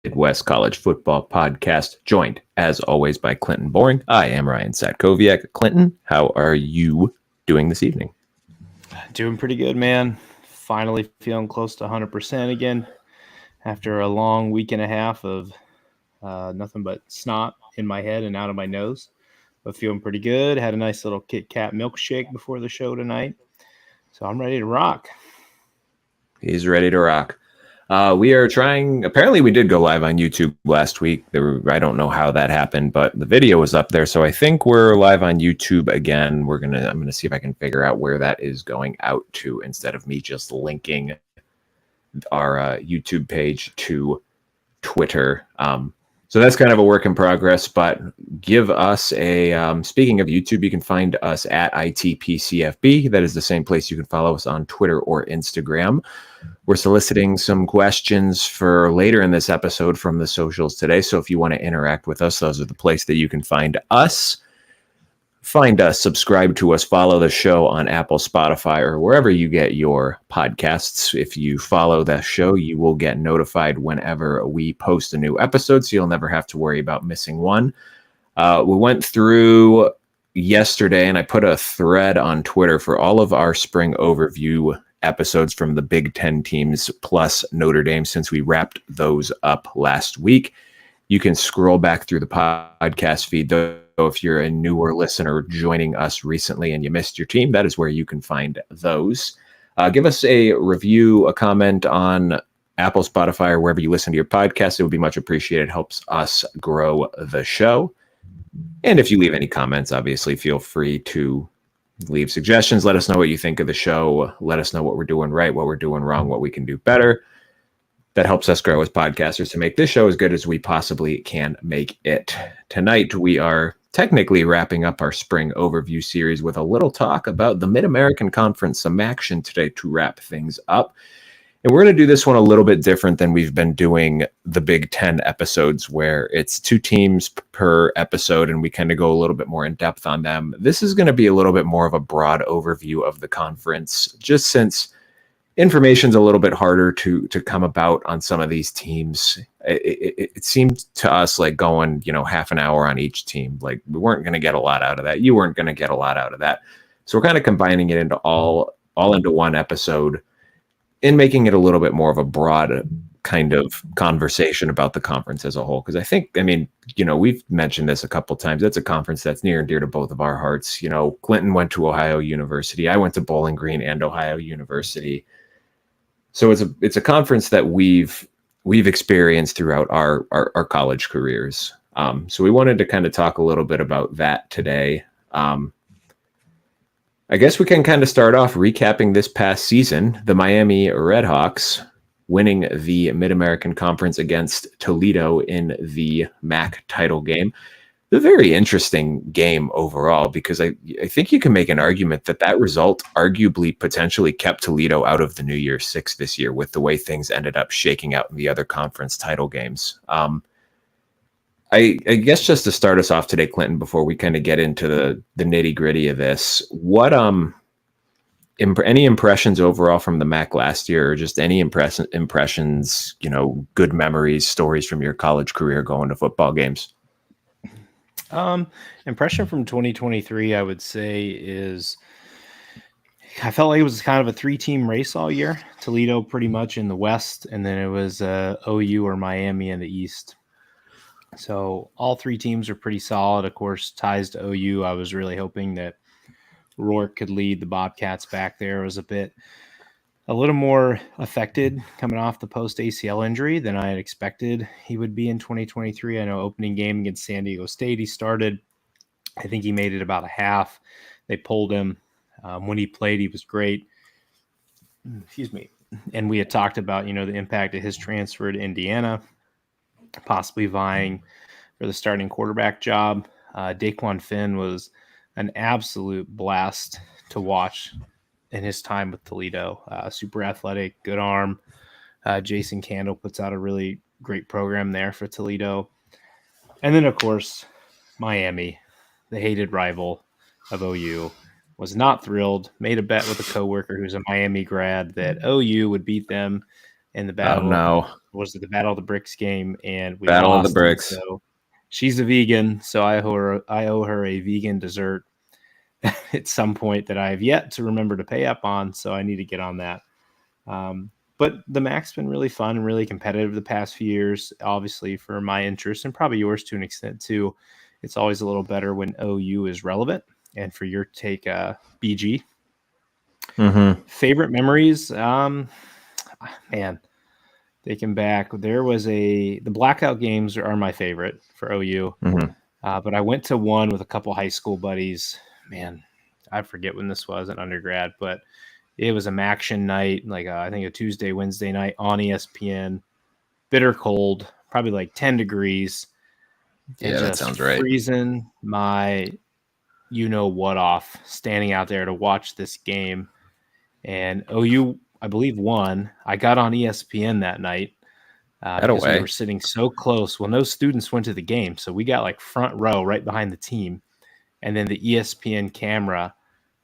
Midwest College Football Podcast, joined as always by Clinton Boring. I am Ryan Satkowiak. Clinton, how are you doing this evening? Doing pretty good, man. Finally feeling close to 100% again after a long week and a half of nothing but snot in my head and out of my nose. But feeling pretty good. Had a nice little Kit Kat milkshake before the show tonight. So I'm ready to rock. He's ready to rock. We are trying. Apparently, we did go live on YouTube last week. I don't know how that happened, but the video was up there, so I think we're live on YouTube again. I'm gonna see if I can figure out where that is going out to instead of me just linking our YouTube page to Twitter. So that's kind of a work in progress, but give us a, speaking of YouTube, you can find us at ITPCFB. That is the same place you can follow us on Twitter or Instagram. We're soliciting some questions for later in this episode from the socials today. So if you want to interact with us, those are the place that you can find us. Find us, subscribe to us, follow the show on Apple, Spotify, or wherever you get your podcasts. If you follow the show, you will get notified whenever we post a new episode, so you'll never have to worry about missing one. We went through yesterday, and I put a thread on Twitter for all of our spring overview episodes from the Big Ten teams plus Notre Dame, since we wrapped those up last week. You can scroll back through the podcast feed, though. If you're a newer listener joining us recently and you missed your team, that is where you can find those. Give us a review, a comment on Apple, Spotify, or wherever you listen to your podcast. It would be much appreciated. It helps us grow the show. And if you leave any comments, obviously feel free to leave suggestions. Let us know what you think of the show. Let us know what we're doing right, what we're doing wrong, what we can do better. That helps us grow as podcasters to make this show as good as we possibly can make it. Tonight, we are technically wrapping up our spring overview series with a little talk about the Mid-American Conference, some action today to wrap things up. And we're going to do this one a little bit different than we've been doing the Big Ten episodes, where it's 2 teams per episode and we kind of go a little bit more in depth on them. This is going to be a little bit more of a broad overview of the conference, just since information's a little bit harder to come about on some of these teams. It seemed to us like going, half an hour on each team. Like we weren't going to get a lot out of that. You weren't going to get a lot out of that. So we're kind of combining it into all into one episode and making it a little bit more of a broad kind of conversation about the conference as a whole. Because we've mentioned this a couple of times. That's a conference that's near and dear to both of our hearts. Clinton went to Ohio University. I went to Bowling Green and Ohio University. So it's a conference that we've experienced throughout our college careers. So we wanted to kind of talk a little bit about that today. I guess we can kind of start off recapping this past season. The Miami Redhawks winning the Mid-American Conference against Toledo in the MAC title game. A very interesting game overall, because I think you can make an argument that result arguably potentially kept Toledo out of the New Year's Six this year with the way things ended up shaking out in the other conference title games. I guess just to start us off today, Clinton, before we kind of get into the nitty gritty of this, what any impressions overall from the MAC last year, or just any impressions, good memories, stories from your college career going to football games? Impression from 2023, I would say, is I felt like it was kind of a 3-team race all year. Toledo pretty much in the West, and then it was OU or Miami in the East. So all 3 teams are pretty solid. Of course, ties to OU. I was really hoping that Rourke could lead the Bobcats back there. It was a little more affected coming off the post-ACL injury than I had expected he would be in 2023. I know opening game against San Diego State, he started. I think he made it about a half. They pulled him. When he played, he was great. Excuse me. And we had talked about, the impact of his transfer to Indiana, possibly vying for the starting quarterback job. Daquan Finn was an absolute blast to watch in his time with Toledo. Super athletic, good arm. Jason Candle puts out a really great program there for Toledo. And then, of course, Miami, the hated rival of OU, was not thrilled, made a bet with a coworker who's a Miami grad that OU would beat them in the Oh battle. no. Was it the Battle of the Bricks game? And we Battle of the lost. And Bricks. so she's a vegan, so I owe her a vegan dessert at some point that I have yet to remember to pay up on. So I need to get on that. But the MAC's been really fun and really competitive the past few years, obviously for my interest and probably yours to an extent too. It's always a little better when OU is relevant. And for your take, BG. Mm-hmm. Favorite memories? Man, thinking back, there was the blackout games are my favorite for OU. Mm-hmm. But I went to one with a couple high school buddies. Man, I forget when this was an undergrad, but it was a Maction night, like I think a Tuesday, Wednesday night on ESPN. Bitter cold, probably like 10 degrees, and Yeah, that just sounds right. freezing my what off, standing out there to watch this game. And OU, I believe, won. I got on ESPN that night That because we away. were sitting so close. Well, no students went to the game, so we got like front row right behind the team. And then the ESPN camera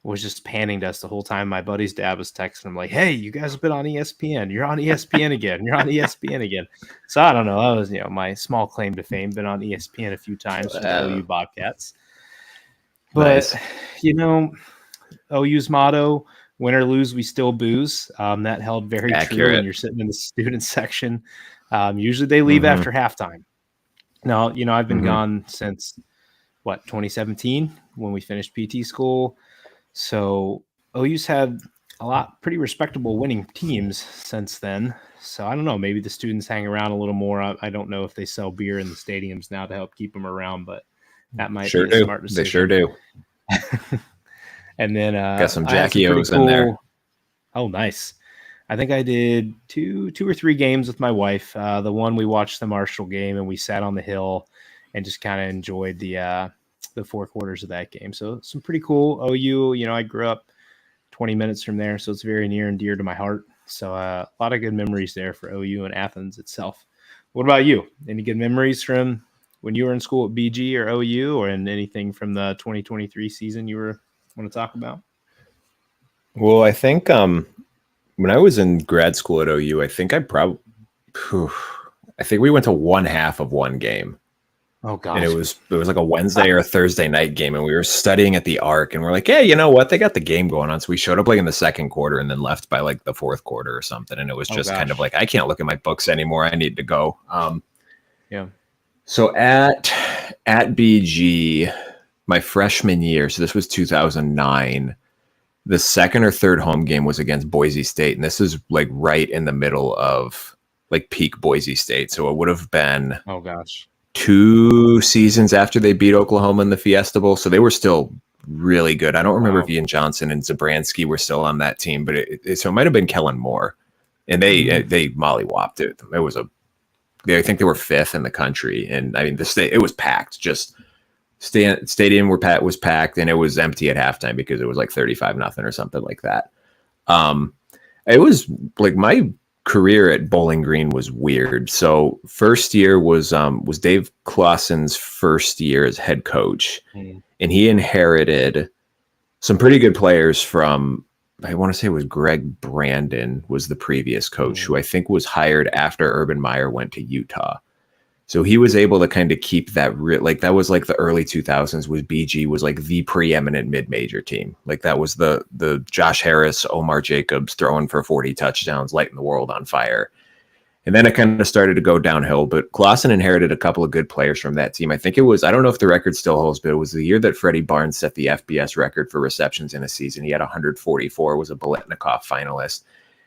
was just panning to us the whole time. My buddy's dad was texting him like, "Hey, you guys have been on ESPN. You're on ESPN again. You're on ESPN again." So I don't know. That was my small claim to fame. Been on ESPN a few times for the OU Bobcats. But Nice. OU's motto: "Win or lose, we still booze." That held very true Accurate. when you're sitting in the student section. Usually they leave after halftime. Now, I've been gone since 2017 when we finished PT school. So OU's had a lot pretty respectable winning teams since then. So I don't know. Maybe the students hang around a little more. I don't know if they sell beer in the stadiums now to help keep them around, but that might Sure be a do. smart decision. They sure do. And then Got some I had Jackie O's in there. Oh, nice. I think I did two or three games with my wife. The one we watched the Marshall game and we sat on the hill and just kind of enjoyed the 4 quarters of that game. So some pretty cool OU. I grew up 20 minutes from there, so it's very near and dear to my heart. So a lot of good memories there for OU and Athens itself. What about you? Any good memories from when you were in school at BG or OU, or in anything from the 2023 season you want to talk about? Well, I think when I was in grad school at OU, I think we went to one half of one game. Oh gosh. And it was like a Wednesday or a Thursday night game, and we were studying at the Arc, and we're like, "Hey, you know what? They got the game going on." So we showed up like in the second quarter, and then left by like the fourth quarter or something. And it was just kind of like, I can't look at my books anymore. I need to go. Yeah. So at BG, my freshman year, so this was 2009. The second or third home game was against Boise State, and this is like right in the middle of like peak Boise State. So it would have been 2 seasons after they beat Oklahoma in the Fiesta Bowl. So they were still really good. I don't remember if Ian Johnson and Zabransky were still on that team, but so it might have been Kellen Moore, and they mollywopped it. It was I think they were 5th in the country, and I mean it was packed. Just stadium was packed, and it was empty at halftime because it was like 35-0 or something like that. It was like my career at Bowling Green was weird. So first year was Dave Clawson's first year as head coach, and he inherited some pretty good players from, I want to say it was Greg Brandon was the previous coach, who I think was hired after Urban Meyer went to Utah. So he was able to kind of keep that that was like the early 2000s was BG was like the preeminent mid-major team. Like that was the Josh Harris, Omar Jacobs throwing for 40 touchdowns, lighting the world on fire. And then it kind of started to go downhill, but Clawson inherited a couple of good players from that team. I think it was, I don't know if the record still holds, but it was the year that Freddie Barnes set the FBS record for receptions in a season. He had 144, was a Biletnikoff finalist.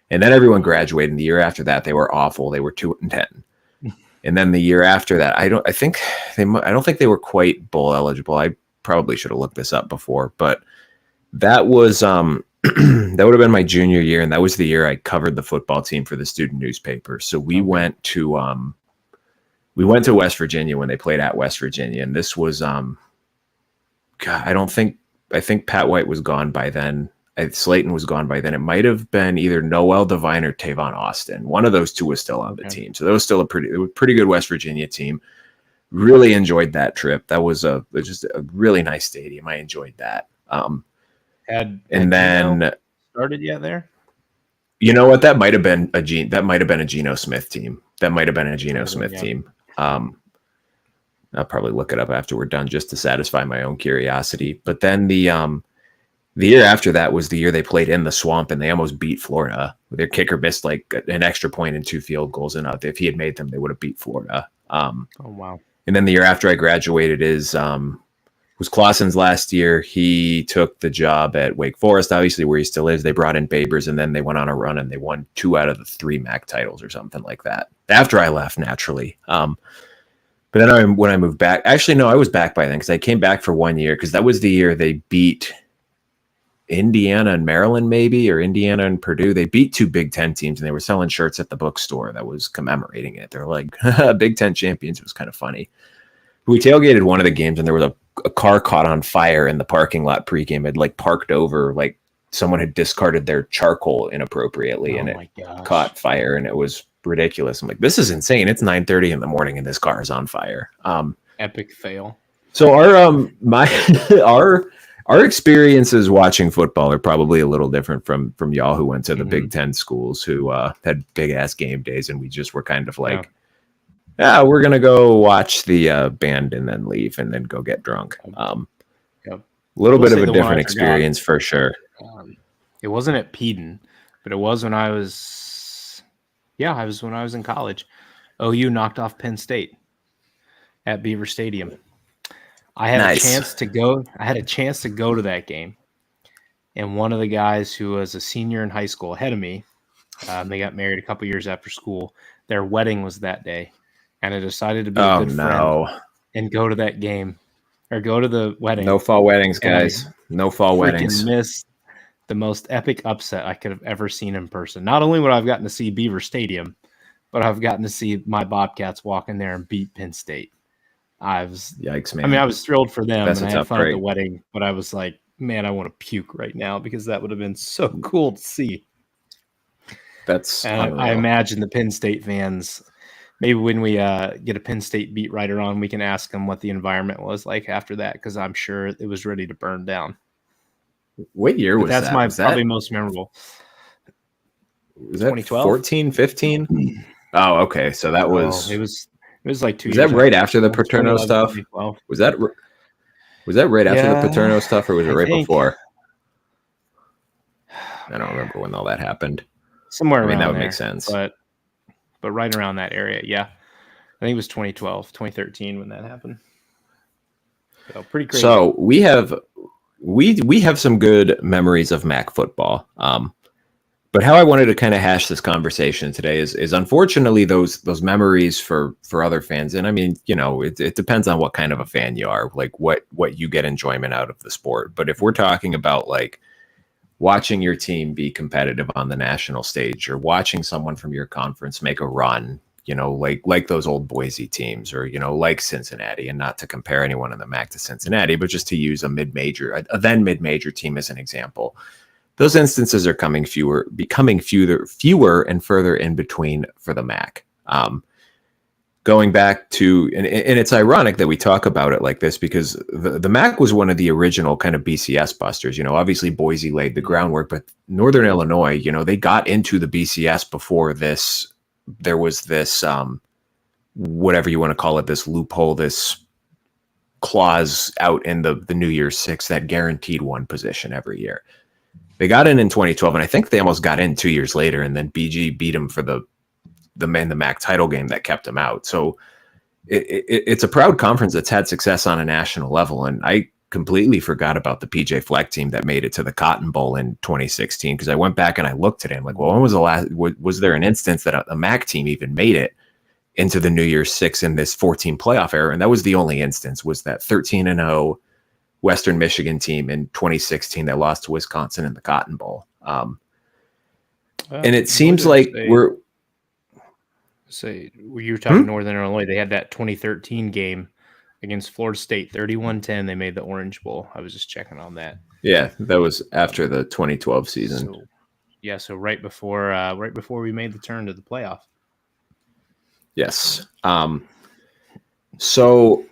And then everyone graduated. And the year after that, they were awful. They were 2-10. And then the year after that, I don't think they were quite bowl eligible. I probably should have looked this up before, but that was that would have been my junior year, and that was the year I covered the football team for the student newspaper. So we went to West Virginia when they played at West Virginia, and this was I think Pat White was gone by then. Slayton was gone by then. It might have been either Noel Devine or Tavon Austin. One of those two was still on the team. So that was still a pretty good West Virginia team. Really enjoyed that trip. That was just a really nice stadium. I enjoyed that. Had then started yet there? You know what? That might have been a Geno Smith team. That might have been a Geno Smith team. I'll probably look it up after we're done just to satisfy my own curiosity. But then the year after that was the year they played in the swamp and they almost beat Florida. Their kicker missed like an extra point and 2 field goals, and if he had made them, they would have beat Florida. Oh wow! And then the year after I graduated was Clausen's last year. He took the job at Wake Forest, obviously where he still is. They brought in Babers, and then they went on a run and they won 2 out of the 3 MAC titles or something like that. After I left, naturally. But then when I moved back, actually, no, I was back by then because I came back for 1 year because that was the year they beat Indiana and Maryland, maybe, or Indiana and Purdue. They beat 2 Big Ten teams, and they were selling shirts at the bookstore that was commemorating it. They're like, Big Ten champions. It was kind of funny. We tailgated one of the games, and there was a car caught on fire in the parking lot pregame. It like parked over, like someone had discarded their charcoal inappropriately, and it caught fire, and it was ridiculous. I'm like, this is insane. It's 9:30 in the morning, and this car is on fire. Epic fail. So our experiences watching football are probably a little different from y'all who went to the Big Ten schools who had big ass game days, and we just were kind of like, we're gonna go watch the band and then leave and then go get drunk. A little bit of a different experience for sure. It wasn't at Peden, but it was when I was when I was in college. OU knocked off Penn State at Beaver Stadium. I had a chance to go. I had a chance to go to that game, and one of the guys who was a senior in high school ahead of me, they got married a couple years after school. Their wedding was that day, and I decided to be a good friend and go to that game or go to the wedding. No fall weddings, guys. No fall weddings. Missed the most epic upset I could have ever seen in person. Not only would I have gotten to see Beaver Stadium, but I've gotten to see my Bobcats walk in there and beat Penn State. Yikes, man. I mean, I was thrilled for them, and I had fun at the wedding, but I was like, man, I want to puke right now because that would have been so cool to see. I imagine the Penn State fans, maybe when we get a Penn State beat writer on, we can ask them what the environment was like after that, because I'm sure it was ready to burn down. What year was that? That's probably most memorable. Was that 2012? 14, 15? Oh, okay. So that was... It was like 2 years. Was that right after the Paterno stuff? Was that right after the Paterno stuff, or was it right before? I don't remember when all that happened. Somewhere around that would there, make sense. But right around that area, yeah. I think it was 2012, 2013 when that happened. So pretty crazy. So we have some good memories of MAC football. But how I wanted to kind of hash this conversation today is unfortunately those memories for other fans. And I mean, it depends on what kind of a fan you are, like what you get enjoyment out of the sport. But if we're talking about like watching your team be competitive on the national stage, or watching someone from your conference make a run, like those old Boise teams, or, like Cincinnati, and not to compare anyone in the MAC to Cincinnati, but just to use a then mid-major team as an example. Those instances are becoming fewer and further in between for the MAC. Going back to, and it's ironic that we talk about it like this, because the MAC was one of the original kind of BCS busters. Obviously Boise laid the groundwork, but Northern Illinois, they got into the BCS before this. There was this, whatever you want to call it, this loophole, this clause out in the New Year's Six that guaranteed one position every year. They got in 2012, and I think they almost got in 2 years later, and then BG beat them for the MAC title game that kept them out. So it's a proud conference that's had success on a national level, and I completely forgot about the PJ Fleck team that made it to the Cotton Bowl in 2016, because I went back and I looked at it. I'm like, well, when was the last? Was there an instance that a MAC team even made it into the New Year's Six in this 14 playoff era? And that was the only instance, was that 13-0 Western Michigan team in 2016 that lost to Wisconsin in the Cotton Bowl. And it seems like you were talking Northern Illinois. They had that 2013 game against Florida State, 31-10. They made the Orange Bowl. I was just checking on that. Yeah, that was after the 2012 season. So right before we made the turn to the playoff. Yes. So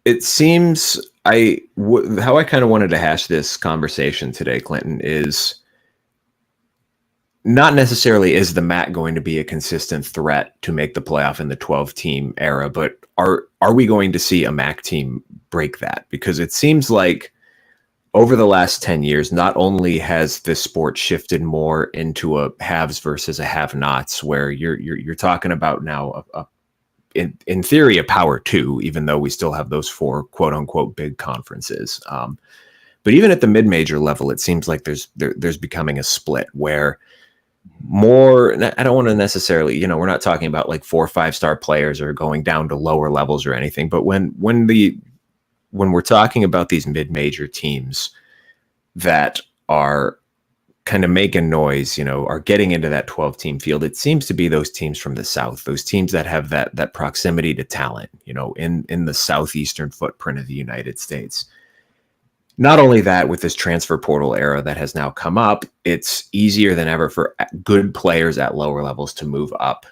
it seems how I kind of wanted to hash this conversation today, Clinton, is not necessarily is the MAC going to be a consistent threat to make the playoff in the 12-team era, but are we going to see a MAC team break that? Because it seems like over the last 10 years, not only has this sport shifted more into a haves versus a have-nots, where you're talking about now in theory a power two, even though we still have those 4 quote unquote big conferences. But even at the mid-major level, it seems like there's becoming a split where more, I don't want to necessarily, we're not talking about like 4 or 5-star players or going down to lower levels or anything, but when we're talking about these mid-major teams that are kind of making noise, are getting into that 12-team field, it seems to be those teams from the South, those teams that have that proximity to talent, in the southeastern footprint of the United States. Not only that, with this transfer portal era that has now come up, it's easier than ever for good players at lower levels to move up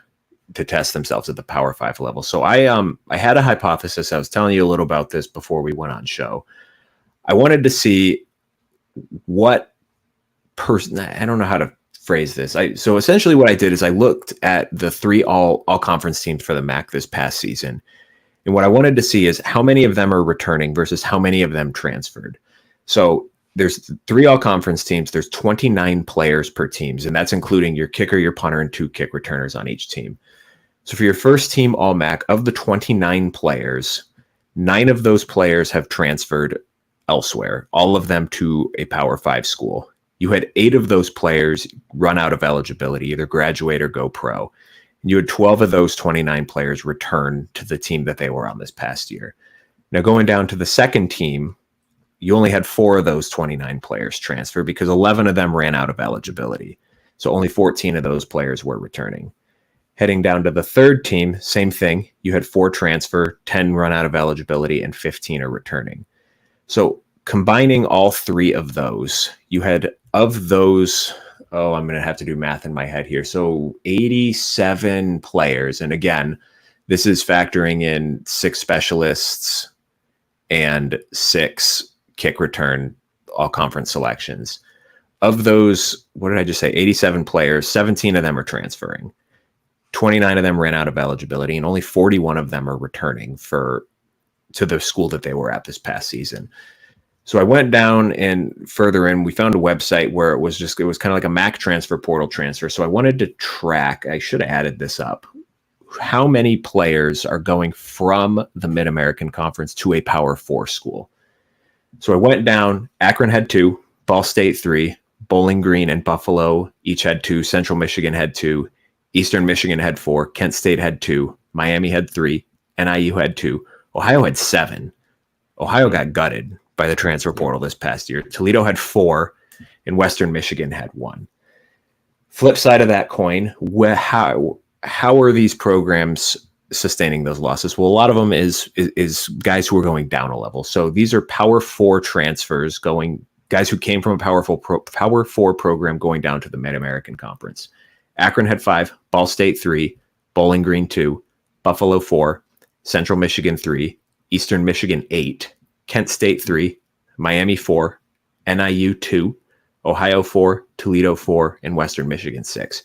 to test themselves at the Power 5 level. So I had a hypothesis. I was telling you a little about this before we went on show. I wanted to see what person, I don't know how to phrase this. So essentially what I did is I looked at the 3 all conference teams for the MAC this past season. And what I wanted to see is how many of them are returning versus how many of them transferred. So there's 3 all-conference teams. There's 29 players per teams, and that's including your kicker, your punter, and 2 kick returners on each team. So for your first team All-MAC, of the 29 players, 9 of those players have transferred elsewhere, all of them to a Power 5 school. You had 8 of those players run out of eligibility, either graduate or go pro. You had 12 of those 29 players return to the team that they were on this past year. Now going down to the second team, you only had 4 of those 29 players transfer because 11 of them ran out of eligibility. So only 14 of those players were returning. Heading down to the third team, same thing. You had 4 transfer, 10 run out of eligibility, and 15 are returning. So combining all 3 of those, you had of those, I'm going to have to do math in my head here. So 87 players. And again, this is factoring in 6 specialists and 6 kick return all conference selections. Of those, what did I just say? 87 players, 17 of them are transferring. 29 of them ran out of eligibility, and only 41 of them are returning to the school that they were at this past season. So I went down and further in, we found a website where it was kind of like a MAC transfer portal transfer. So I wanted to track, I should have added this up, how many players are going from the Mid-American Conference to a Power 4 school. So I went down, Akron had 2, Ball State 3, Bowling Green and Buffalo each had 2, Central Michigan had 2, Eastern Michigan had 4, Kent State had 2, Miami had 3, NIU had 2, Ohio had 7. Ohio got gutted by the transfer portal this past year. Toledo had 4, and Western Michigan had 1. Flip side of that coin, how are these programs sustaining those losses? Well, a lot of them is guys who are going down a level. So these are Power 4 transfers, guys who came from a Power 4 program going down to the Mid-American Conference. Akron had 5, Ball State 3, Bowling Green 2, Buffalo 4, Central Michigan 3, Eastern Michigan 8, Kent State 3, Miami 4, NIU 2, Ohio 4, Toledo 4, and Western Michigan 6.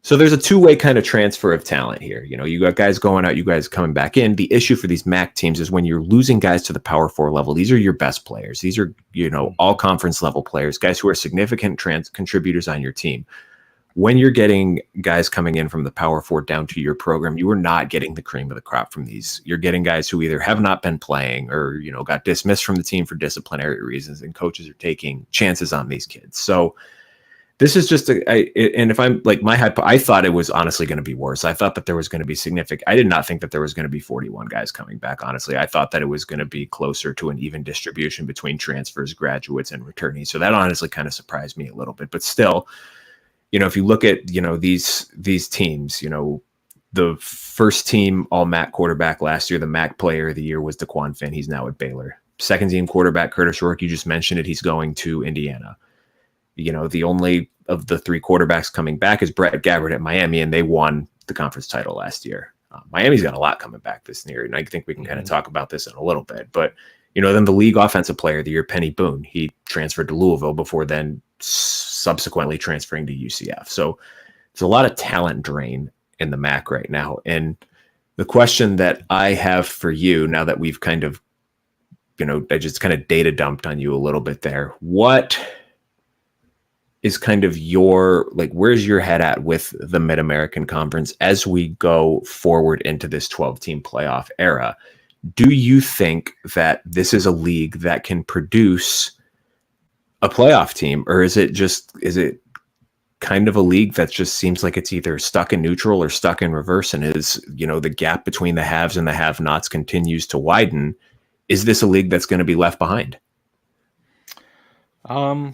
So there's a two-way kind of transfer of talent here. You got guys going out, you guys coming back in. The issue for these MAC teams is when you're losing guys to the Power 4 level, these are your best players. These are, all conference level players, guys who are significant contributors on your team. When you're getting guys coming in from the Power 4 down to your program, you are not getting the cream of the crop from these. You're getting guys who either have not been playing or, got dismissed from the team for disciplinary reasons, and coaches are taking chances on these kids. So this is just and if I'm like I thought it was honestly going to be worse. I thought that there was going to be I did not think that there was going to be 41 guys coming back. Honestly, I thought that it was going to be closer to an even distribution between transfers, graduates, and returnees. So that honestly kind of surprised me a little bit, but still, if you look at, these teams, the first team all MAC quarterback last year, the MAC player of the year was DeQuan Finn. He's now at Baylor. Second team quarterback, Curtis Rourke, you just mentioned it. He's going to Indiana. The only of the 3 quarterbacks coming back is Brett Gabbert at Miami, and they won the conference title last year. Miami's got a lot coming back this year, and I think we can kind of talk about this in a little bit. But Then the league offensive player of the year, Penny Boone, he transferred to Louisville before then subsequently transferring to UCF. So there's a lot of talent drain in the MAC right now. And the question that I have for you, now that we've kind of, I just kind of data dumped on you a little bit there. What is kind of where's your head at with the Mid-American Conference as we go forward into this 12-team playoff era? Do you think that this is a league that can produce a playoff team, or is it kind of a league that just seems like it's either stuck in neutral or stuck in reverse, and the gap between the haves and the have-nots continues to widen? Is this a league that's going to be left behind? I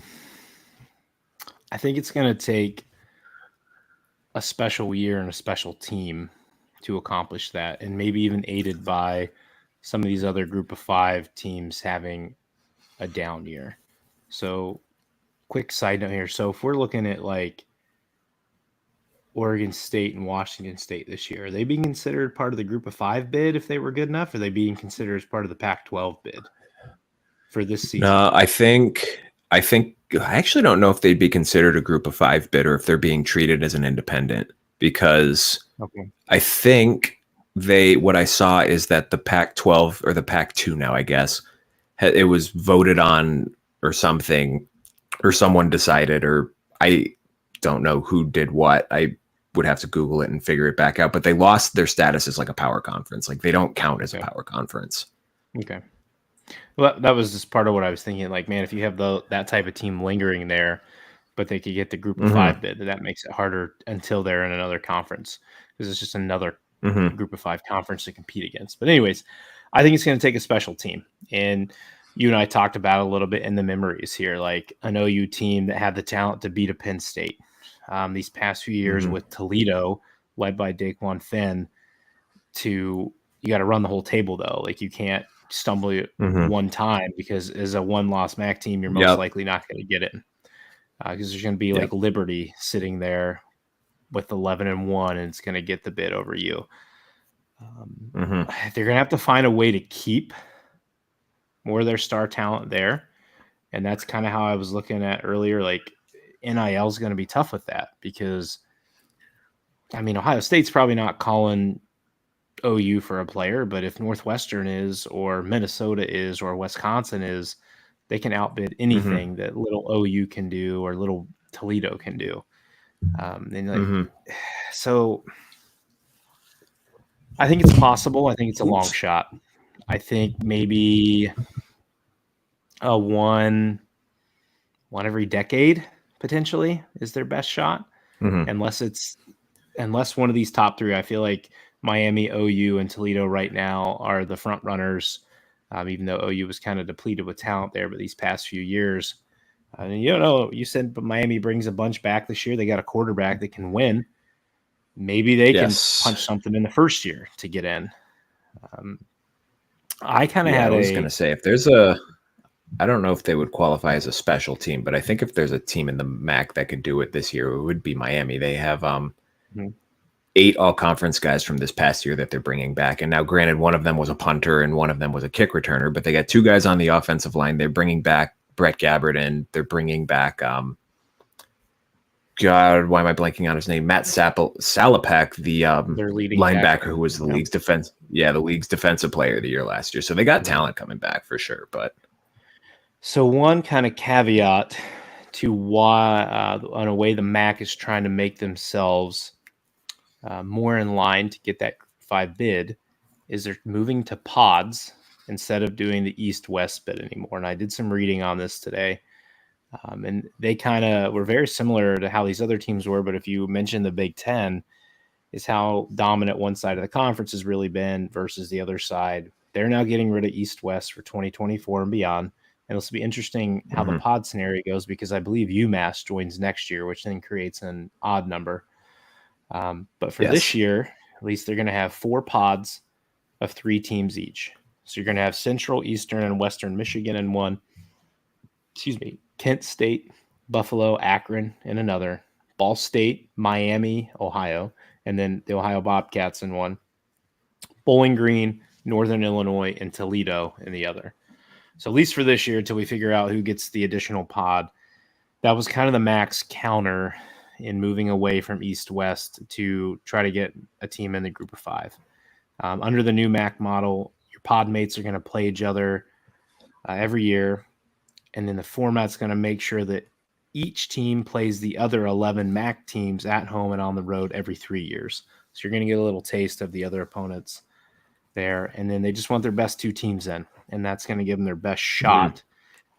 think it's going to take a special year and a special team to accomplish that, and maybe even aided by some of these other group of 5 teams having a down year. So quick side note here. So if we're looking at like Oregon State and Washington State this year, are they being considered part of the group of 5 bid if they were good enough? Or are they being considered as part of the Pac-12 bid for this season? I actually don't know if they'd be considered a group of 5 bid or if they're being treated as an independent, because I think what I saw is that the Pac-12 or the Pac-2 now, I guess, it was voted on or something, or someone decided, or I don't know who did what. I would have to Google it and figure it back out, but they lost their status as like a power conference. Like they don't count as a power conference. Okay. Well, that was just part of what I was thinking. Like, man, if you have that type of team lingering there, but they could get the group of 5 bid, that makes it harder until they're in another conference, because it's just another group of 5 conference to compete against. But anyways, I think it's going to take a special team. And you and I talked about a little bit in the memories here, like an OU team that had the talent to beat a Penn State these past few years with Toledo, led by Daquan Finn. You got to run the whole table, though. Like you can't stumble one time, because as a 1-loss MAC team, you're most likely not going to get in, because there's going to be like Liberty sitting there with 11-1, and it's going to get the bid over you. They're going to have to find a way to keep more of their star talent there, and that's kind of how I was looking at earlier. Like NIL is going to be tough with that, because I mean, Ohio State's probably not calling OU for a player, but if Northwestern is, or Minnesota is, or Wisconsin is, they can outbid anything that little OU can do or little Toledo can do. So I think it's possible. I think it's a long shot. I think maybe a one every decade potentially is their best shot, unless one of these top 3. I feel like Miami, OU, and Toledo right now are the front runners, even though OU was kind of depleted with talent there, but these past few years, you said Miami brings a bunch back this year. They got a quarterback that can win. Maybe they can punch something in the first year to get in. I kind of I was going to say, if there's I don't know if they would qualify as a special team, but I think if there's a team in the MAC that could do it this year, it would be Miami. They have 8 all-conference guys from this past year that they're bringing back. And now, granted, one of them was a punter and one of them was a kick returner, but they got 2 guys on the offensive line. They're bringing back Brett Gabbert, and they're bringing back, God, why am I blanking on his name? Matt Salopek, the linebacker who was the league's defensive player of the year last year. So they got talent coming back for sure. But so one kind of caveat to why, on a way the MAC is trying to make themselves more in line to get that 5 bid, is they're moving to pods instead of doing the East-West bid anymore. And I did some reading on this today. And they kind of were very similar to how these other teams were. But if you mention the Big Ten, is how dominant one side of the conference has really been versus the other side. They're now getting rid of East-West for 2024 and beyond. And it'll be interesting how the pod scenario goes, because I believe UMass joins next year, which then creates an odd number. But for this year, at least they're going to have 4 pods of 3 teams each. So you're going to have Central, Eastern, and Western Michigan in one. Kent State, Buffalo, Akron in another. Ball State, Miami, Ohio, and then the Ohio Bobcats in one. Bowling Green, Northern Illinois, and Toledo in the other. So at least for this year, until we figure out who gets the additional pod, that was kind of the MAC's counter in moving away from East-West to try to get a team in the group of 5. Under the new MAC model, your pod mates are going to play each other every year, and then the format's going to make sure that each team plays the other 11 MAC teams at home and on the road every 3 years. So you're going to get a little taste of the other opponents there, and then they just want their best 2 teams in, and that's going to give them their best shot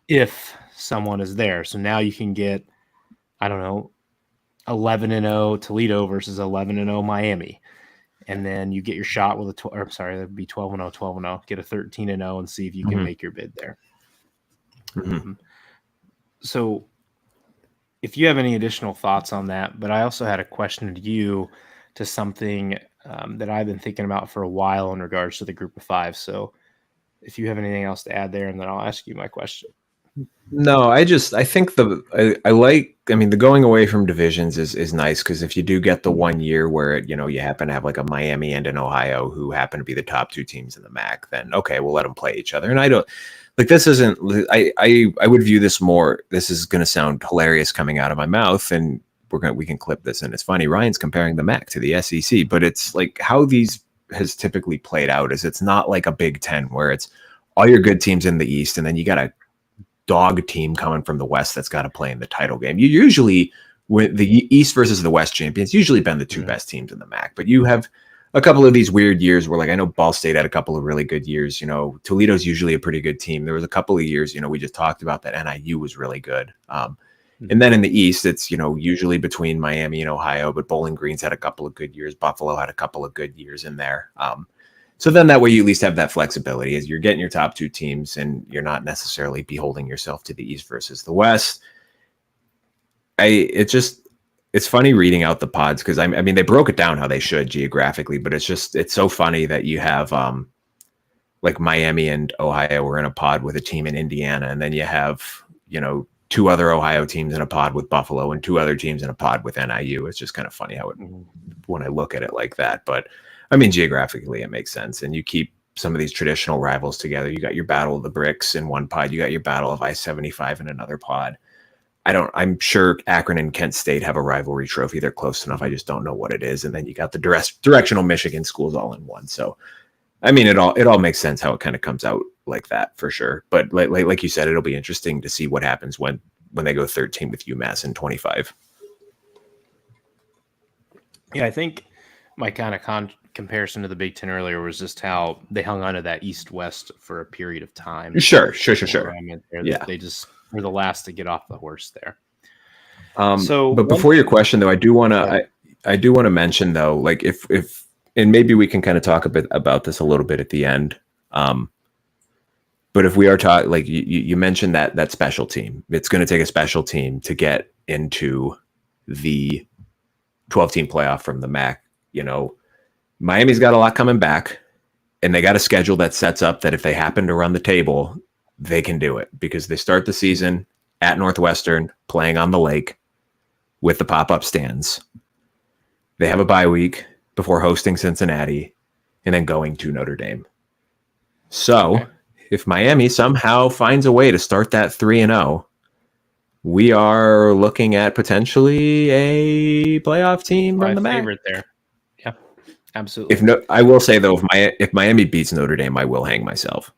if someone is there. So now you can get, I don't know, 11-0 Toledo versus 11-0 Miami. And then you get your shot with that would be 12-0, 12-0. Get a 13-0 and see if you can make your bid there. So if you have any additional thoughts on that, but I also had a question to you to something that I've been thinking about for a while in regards to the group of 5. So if you have anything else to add there, and then I'll ask you my question. No, I think the going away from divisions is nice, because if you do get the 1 year where you happen to have like a Miami and an Ohio who happen to be the top 2 teams in the MAC, then okay, we'll let them play each other. And I don't like, this isn't, I would view this more, this is going to sound hilarious coming out of my mouth, and we can clip this and it's funny. Ryan's comparing the MAC to the SEC, but it's like how these has typically played out is it's not like a Big Ten where it's all your good teams in the East and then you got a dog team coming from the West that's got to play in the title game. You usually, with the East versus the West champions, usually been the 2 best teams in the MAC, but you have a couple of these weird years where, like, I know Ball State had a couple of really good years. Toledo's usually a pretty good team. There was a couple of years, we just talked about that NIU was really good. And then in the East, it's, usually between Miami and Ohio, but Bowling Green's had a couple of good years. Buffalo had a couple of good years in there. So then that way you at least have that flexibility as you're getting your top 2 teams and you're not necessarily beholding yourself to the East versus the West. It's funny reading out the pods because I mean, they broke it down how they should geographically, but it's so funny that you have like Miami and Ohio were in a pod with a team in Indiana. And then you have, 2 other Ohio teams in a pod with Buffalo and 2 other teams in a pod with NIU. It's just kind of funny how when I look at it like that, but I mean, geographically, it makes sense. And you keep some of these traditional rivals together. You got your Battle of the Bricks in one pod. You got your Battle of I-75 in another pod. I'm sure Akron and Kent State have a rivalry trophy. They're close enough. I just don't know what it is. And then you got the directional Michigan schools all in one. So, I mean, it all makes sense how it kind of comes out like that for sure. But like you said, it'll be interesting to see what happens when they go 13 with UMass in 25. Yeah, I think my kind of comparison to the Big Ten earlier was just how they hung on to that East-West for a period of time. Sure. Yeah. They just were the last to get off the horse there. But before your question, though, I do want to mention, though, like if and maybe we can kind of talk a bit about this a little bit at the end. But if we are talking, like you mentioned that special team, it's going to take a special team to get into the 12-team playoff from the MAC. Miami's got a lot coming back, and they got a schedule that sets up that if they happen to run the table, they can do it because they start the season at Northwestern playing on the lake with the pop-up stands. They have a bye week before hosting Cincinnati and then going to Notre Dame. So if Miami somehow finds a way to start that 3-0, we are looking at potentially a playoff team from the MAC. Favorite there. Yeah, absolutely. I will say though, if Miami beats Notre Dame, I will hang myself.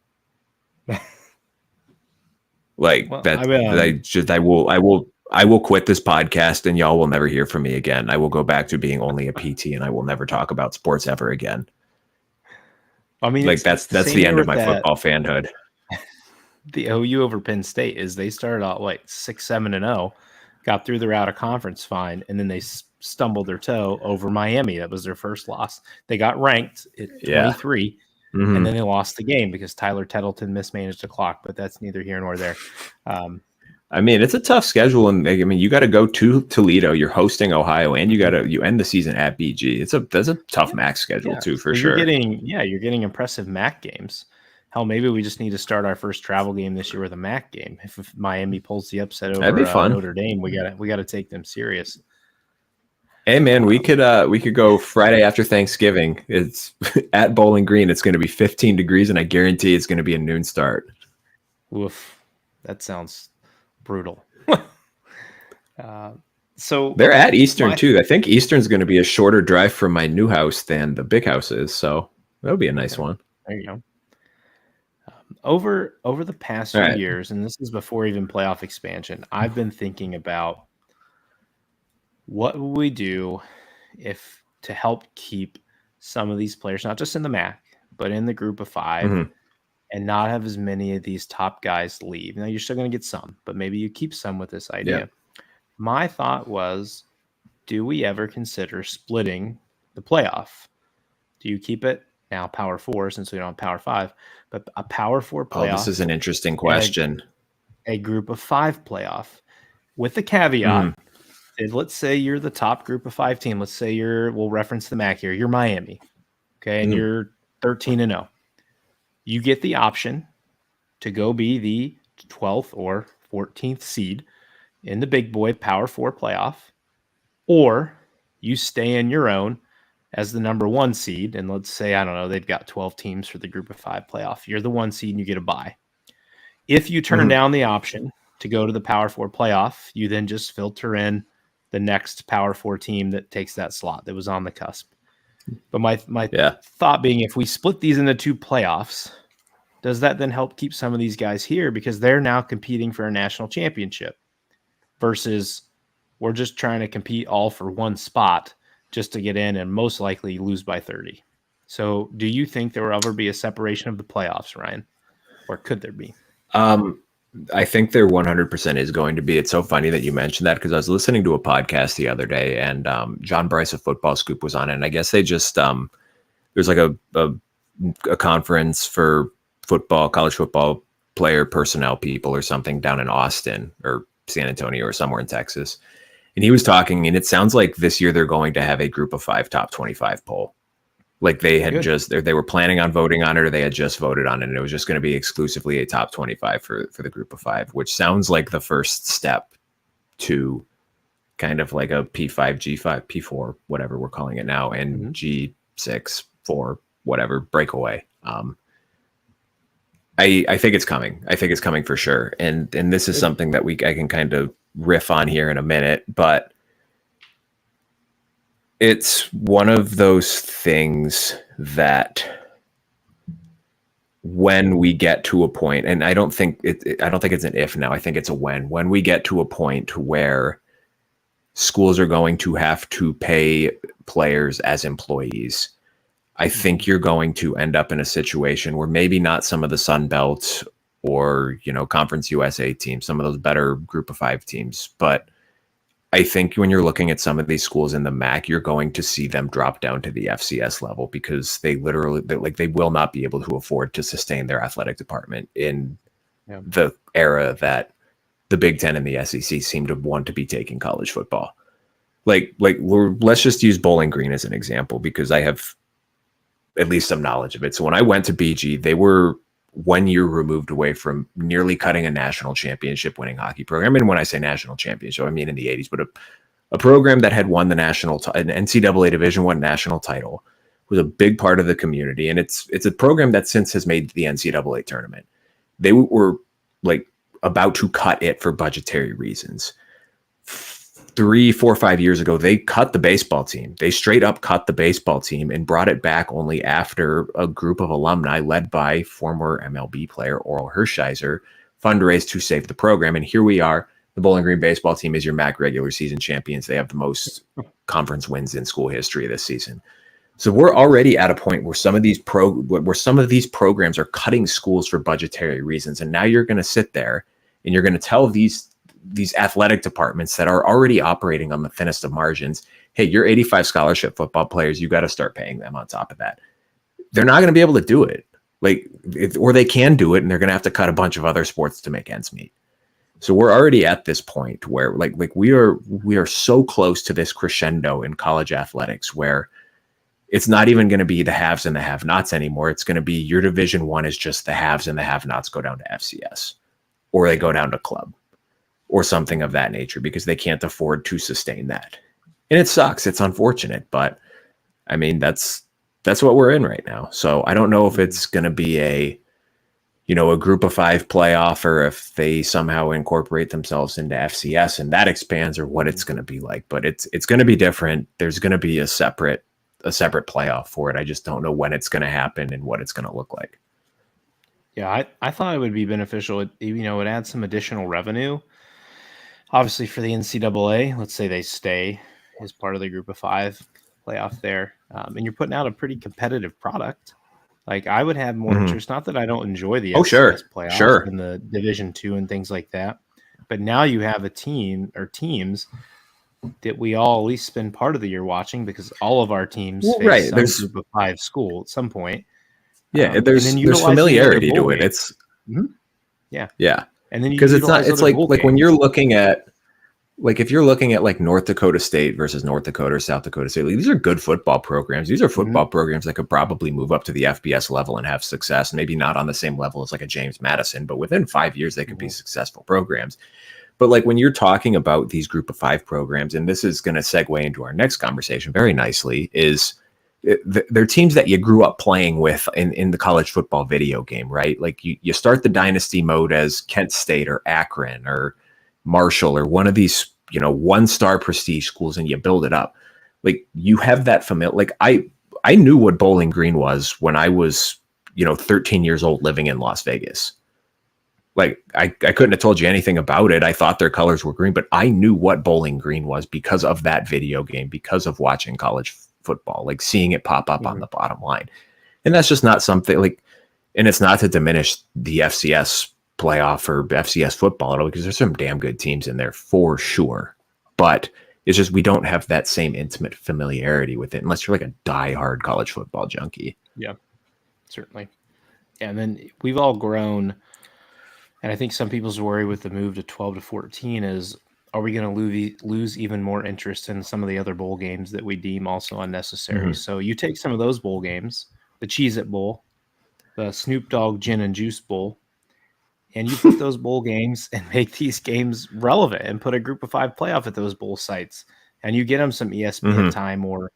I will quit this podcast and y'all will never hear from me again. I will go back to being only a PT and I will never talk about sports ever again. I mean, like that's the end of my football fanhood. The OU over Penn State is they started out like 6-7-0, got through their out of conference fine, and then they stumbled their toe over Miami. That was their first loss. They got ranked at 23, and then they lost the game because Tyler Tettleton mismanaged the clock. But that's neither here nor there. I mean, it's a tough schedule, and I mean, you got to go to Toledo. You're hosting Ohio, and you end the season at BG. That's a tough MAC schedule too, for sure. You're getting impressive MAC games. Hell, maybe we just need to start our first travel game this year with a MAC game. If Miami pulls the upset over Notre Dame, we got to take them serious. Hey man, we could go Friday after Thanksgiving. It's at Bowling Green. It's going to be 15 degrees, and I guarantee it's going to be a noon start. Oof, that sounds brutal. So They're at Eastern my too. I think Eastern's going to be a shorter drive from my new house than the big house is, so that'll be a nice okay, one. there you go. Over the past All few right. years, and this is before even playoff expansion, I've been thinking about what would we do if to help keep some of these players, not just in the MAC, but in the group of 5, Mm-hmm. and not have as many of these top guys leave. Now you're still going to get some, but maybe you keep some with this Yeah. idea. My thought was, do we ever consider splitting the playoff? Do you keep it now Power 4 since we don't have Power 5, but a Power 4 Oh, this is playoff an interesting and question. a group of 5 playoff with the Mm-hmm. caveat that let's say you're the top group of 5 team. Let's say we'll reference the MAC here. You're Miami, okay, and Mm-hmm. you're 13-0. You get the option to go be the 12th or 14th seed in the big boy Power 4 playoff, or you stay in your own as the number 1 seed. And let's say, I don't know, they've got 12 teams for the group of 5 playoff. You're the 1 seed and you get a bye. If you turn Mm-hmm. down the option to go to the Power 4 playoff, you then just filter in the next Power 4 team that takes that slot that was on the cusp. But my Yeah. thought being, if we split these into 2 playoffs, does that then help keep some of these guys here because they're now competing for a national championship versus we're just trying to compete all for one spot just to get in and most likely lose by 30. So do you think there will ever be a separation of the playoffs, Ryan? Or could there be? Um, I think there 100% is going to be. It's so funny that you mentioned that because I was listening to a podcast the other day, and John Bryce of Football Scoop was on it. And I guess they just there's like a conference for football, college football player personnel people or something down in Austin or San Antonio or somewhere in Texas. And he was talking, and it sounds like this year they're going to have a group of 5 top 25 poll. Like they had Good. just they were planning on voting on it, or they had just voted on it, and it was just going to be exclusively a top 25 for the group of 5, which sounds like the first step to kind of like a P5, G5, P4, whatever we're calling it now, and Mm-hmm. G6, 4, whatever breakaway. I think it's coming. I think it's coming for sure, and this is Good. something that I can kind of riff on here in a minute, but it's one of those things that when we get to a point, and I don't think I don't think it's an if now, I think it's a when we get to a point where schools are going to have to pay players as employees, I think you're going to end up in a situation where maybe not some of the Sun Belt or, Conference USA teams, some of those better group of 5 teams, but I think when you're looking at some of these schools in the MAC, you're going to see them drop down to the FCS level because they will not be able to afford to sustain their athletic department in Yeah. the era that the Big Ten and the SEC seem to want to be taking college football. Let's just use Bowling Green as an example because I have at least some knowledge of it. So when I went to BG, they were 1 year removed away from nearly cutting a national championship winning hockey program. And when I say national championship, I mean in the 80s, but a program that had won the an NCAA Division I national title was a big part of the community. And it's a program that since has made the NCAA tournament. They were like about to cut it for budgetary reasons. 3, 4, 5 years ago, they cut the baseball team. They straight up cut the baseball team and brought it back only after a group of alumni led by former MLB player Oral Hershiser fundraised to save the program. And here we are. The Bowling Green baseball team is your MAC regular season champions. They have the most conference wins in school history this season. So we're already at a point where some of these programs are cutting schools for budgetary reasons. And now you're going to sit there and you're going to tell these athletic departments that are already operating on the thinnest of margins, hey, you're 85 scholarship football players, you got to start paying them on top of that. They're not going to be able to do it. Or they can do it, and they're going to have to cut a bunch of other sports to make ends meet. So we're already at this point where we are so close to this crescendo in college athletics where it's not even going to be the haves and the have-nots anymore. It's going to be your Division I is just the haves and the have-nots go down to FCS, or they go down to club, or something of that nature because they can't afford to sustain that. And it sucks. It's unfortunate, but I mean, that's what we're in right now. So I don't know if it's going to be a group of 5 playoff, or if they somehow incorporate themselves into FCS and that expands, or what it's going to be like. But it's going to be different. There's going to be a separate playoff for it. I just don't know when it's going to happen and what it's going to look like. Yeah, I thought it would be beneficial. It adds some additional revenue. Obviously, for the NCAA, let's say they stay as part of the group of 5 playoff there, and you're putting out a pretty competitive product. Like, I would have more interest. Not that I don't enjoy the FCS playoffs and the Division II and things like that, but now you have a team or teams that we all at least spend part of the year watching, because all of our teams face some group of 5 school at some point. Yeah, there's familiarity to it. It's yeah, and then because it's like when you're looking at, like, if you're looking at like North Dakota State versus North Dakota or South Dakota State, like, these are good football programs. These are football programs that could probably move up to the FBS level and have success. Maybe not on the same level as like a James Madison, but within 5 years they could be successful programs. But like when you're talking about these group of 5 programs, and this is going to segue into our next conversation very nicely, is they're teams that you grew up playing with in the college football video game, right? Like you start the dynasty mode as Kent State or Akron or Marshall or one of these, 1-star prestige schools, and you build it up. Like, you have that familiar, like I knew what Bowling Green was when I was, 13 years old living in Las Vegas. Like, I couldn't have told you anything about it. I thought their colors were green, but I knew what Bowling Green was because of that video game, because of watching college football, like seeing it pop up on the bottom line. And that's just not something like, and it's not to diminish the FCS playoff or FCS football at all, because there's some damn good teams in there for sure. But it's just, we don't have that same intimate familiarity with it unless you're like a diehard college football junkie. Yeah, certainly. And then we've all grown. And I think some people's worry with the move to 12 to 14 is, are we going to lose even more interest in some of the other bowl games that we deem also unnecessary? So you take some of those bowl games, the Cheez-It Bowl, the Snoop Dogg Gin and Juice Bowl, and you put those bowl games and make these games relevant and put a group of 5 playoff at those bowl sites, and you get them some ESPN time, or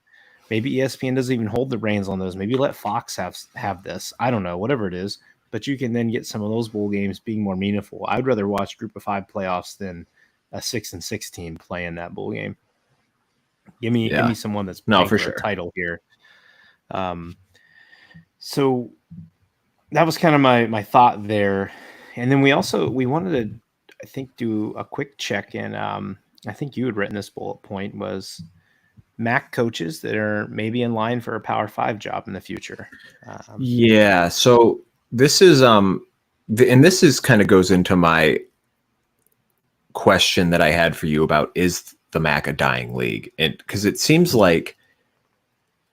maybe ESPN doesn't even hold the reins on those. Maybe let Fox have this. I don't know, whatever it is. But you can then get some of those bowl games being more meaningful. I would rather watch group of 5 playoffs than a 6-6 team play in that bowl game. Give me someone that's playing for a title here. So that was kind of my thought there. And then we wanted to, I think, do a quick check in. I think you had written this bullet point, was MAC coaches that are maybe in line for a Power 5 job in the future. Yeah. So this is and this is kind of goes into my question that I had for you about, is the MAC a dying league? And because it seems like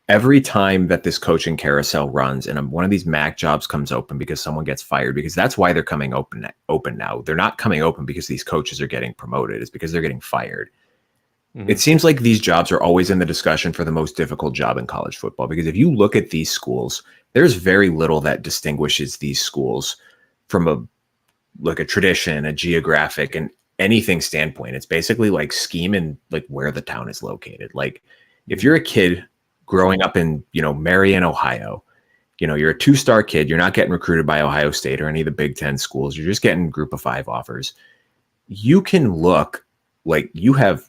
every time that this coaching carousel runs and one of these MAC jobs comes open because someone gets fired, because that's why they're coming open now. They're not coming open because these coaches are getting promoted. It's because they're getting fired. It seems like these jobs are always in the discussion for the most difficult job in college football, because if you look at these schools, there's very little that distinguishes these schools from a tradition, a geographic, and anything standpoint. It's basically like scheme and like where the town is located. Like, if you're a kid growing up in, Marion, Ohio, you're a 2-star kid, you're not getting recruited by Ohio State or any of the Big Ten schools, you're just getting group of 5 offers. You can look like you have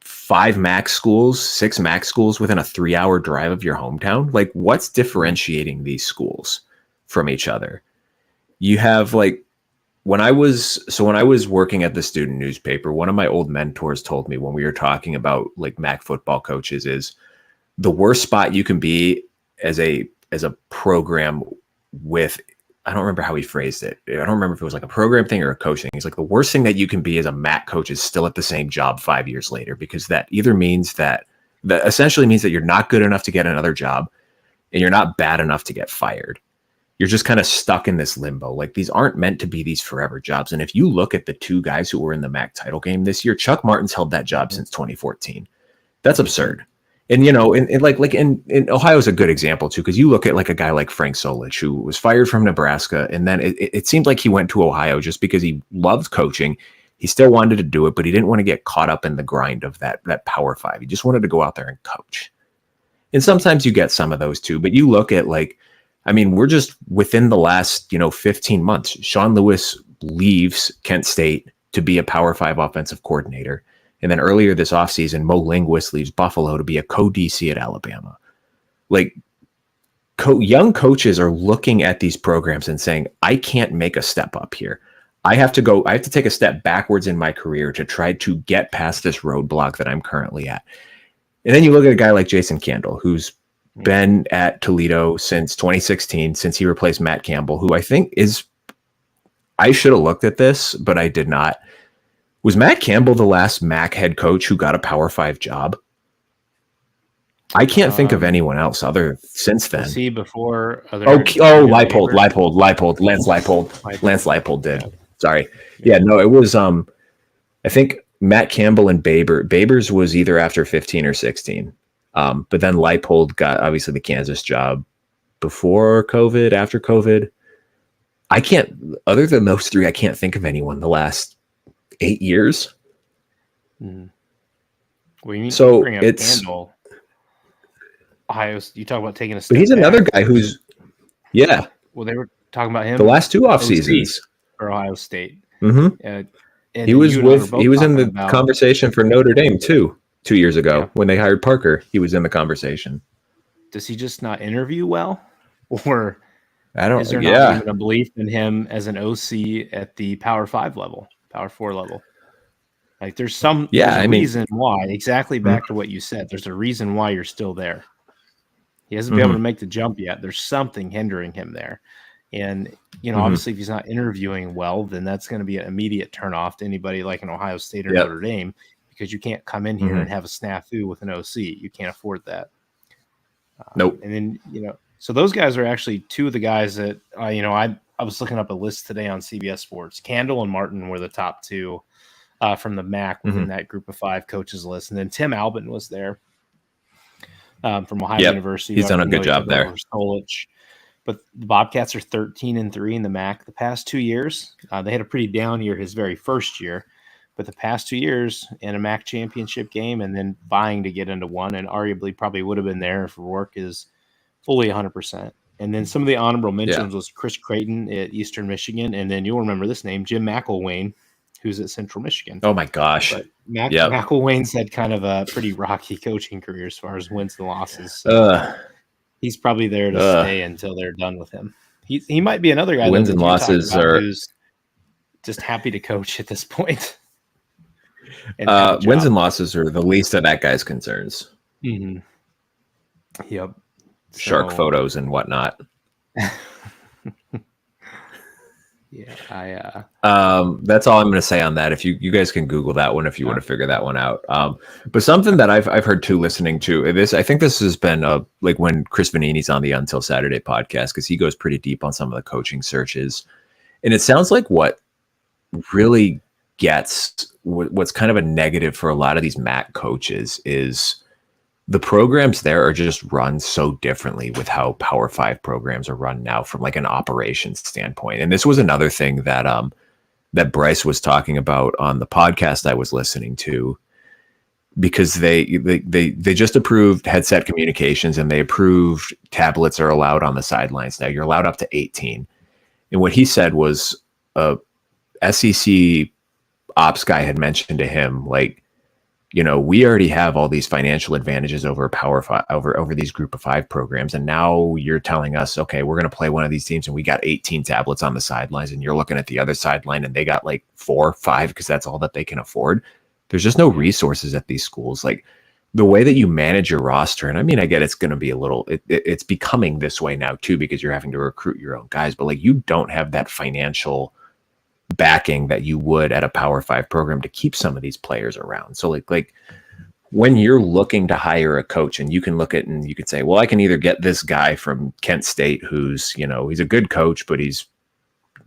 5 MAC schools, 6 MAC schools within a 3-hour drive of your hometown. Like, what's differentiating these schools from each other? You have when I was working at the student newspaper, one of my old mentors told me when we were talking about like MAC football coaches is the worst spot you can be as a program with, I don't remember how he phrased it. I don't remember if it was like a program thing or a coach thing. He's like, the worst thing that you can be as a MAC coach is still at the same job 5 years later, because that either means that essentially means that you're not good enough to get another job and you're not bad enough to get fired. You're just kind of stuck in this limbo. Like, these aren't meant to be these forever jobs. And if you look at the 2 guys who were in the MAC title game this year, Chuck Martin's held that job since 2014. That's absurd. And, in Ohio is a good example too, because you look at like a guy like Frank Solich, who was fired from Nebraska. And then it seemed like he went to Ohio just because he loved coaching. He still wanted to do it, but he didn't want to get caught up in the grind of that Power 5. He just wanted to go out there and coach. And sometimes you get some of those too, but you look at I mean, we're just within the last, 15 months. Sean Lewis leaves Kent State to be a Power 5 offensive coordinator. And then earlier this offseason, Mo Linguist leaves Buffalo to be a co-DC at Alabama. Like, young coaches are looking at these programs and saying, I can't make a step up here. I have to take a step backwards in my career to try to get past this roadblock that I'm currently at. And then you look at a guy like Jason Candle, who's been at Toledo since 2016, since he replaced Matt Campbell, who I think I should have looked at this, but I did not. Was Matt Campbell the last MAC head coach who got a Power 5 job? I can't think of anyone else other since then. Was he before other? Leipold, Lance Leipold. Lance Leipold did. Yeah. Sorry. Yeah, no, it was I think Matt Campbell and Babers was either after 15 or 16. But then Leipold got obviously the Kansas job before COVID, after COVID. I can't, other than those three, I can't think of anyone the last 8 years. Mm-hmm. Well, you mean so bring up Candle. Ohio, you talk about taking a step But he's back. Another guy who's, yeah. Well, they were talking about him the last two off seasons for Ohio State. Mm-hmm. And he was in the conversation for Notre Dame too 2 years ago when they hired Parker. He was in the conversation. Does he just not interview well, or is there not even a belief in him as an OC at the Power 5 level, Power 4 level? Like there's a reason why. Exactly back to what you said. There's a reason why you're still there. He hasn't been able to make the jump yet. There's something hindering him there. And, obviously if he's not interviewing well, then that's going to be an immediate turnoff to anybody like an Ohio State or Notre Dame, because you can't come in here and have a snafu with an OC. You can't afford that. Nope. And then, so those guys are actually two of the guys that, I was looking up a list today on CBS Sports. Candle and Martin were the top two from the MAC within that group of 5 coaches list. And then Tim Albin was there. From Ohio University. He's done a good job there. Stolich. But the Bobcats are 13-3 in the MAC the past 2 years. They had a pretty down year his very first year, but the past 2 years in a MAC championship game and then vying to get into one, and arguably probably would have been there if Rourke is fully 100%. And then some of the honorable mentions was Chris Creighton at Eastern Michigan, and then you'll remember this name, Jim McElwain, who's at Central Michigan. Oh my gosh. But McElwain's had kind of a pretty rocky coaching career as far as wins and losses. So he's probably there to stay until they're done with him. He might be another guy wins and losses who's just happy to coach at this point. Wins and losses are the least of that guy's concerns. Mm-hmm. Yep. Shark photos and whatnot. Yeah, that's all I'm going to say on that. If you guys can Google that one if you want to figure that one out. But something that I've heard too, listening to this, I think this has been like when Chris Vanini's on the Until Saturday podcast, because he goes pretty deep on some of the coaching searches, and it sounds like what really gets what's kind of a negative for a lot of these MAC coaches is the programs there are just run so differently with how Power 5 programs are run now from like an operations standpoint. And this was another thing that that Bryce was talking about on the podcast I was listening to, because they just approved headset communications and they approved tablets are allowed on the sidelines. Now you're allowed up to 18. And what he said was SEC ops guy had mentioned to him, like, we already have all these financial advantages over Power 5, over these group of 5 programs. And now you're telling us, okay, we're going to play one of these teams and we got 18 tablets on the sidelines, and you're looking at the other sideline and they got like 4 or 5 because that's all that they can afford. There's just no resources at these schools. Like the way that you manage your roster. And I mean, I get it's going to be it's becoming this way now too, because you're having to recruit your own guys, but like you don't have that financial backing that you would at a Power 5 program to keep some of these players around. So like when you're looking to hire a coach, and you can look at and you could say, well, I can either get this guy from Kent State who's, he's a good coach, but he's,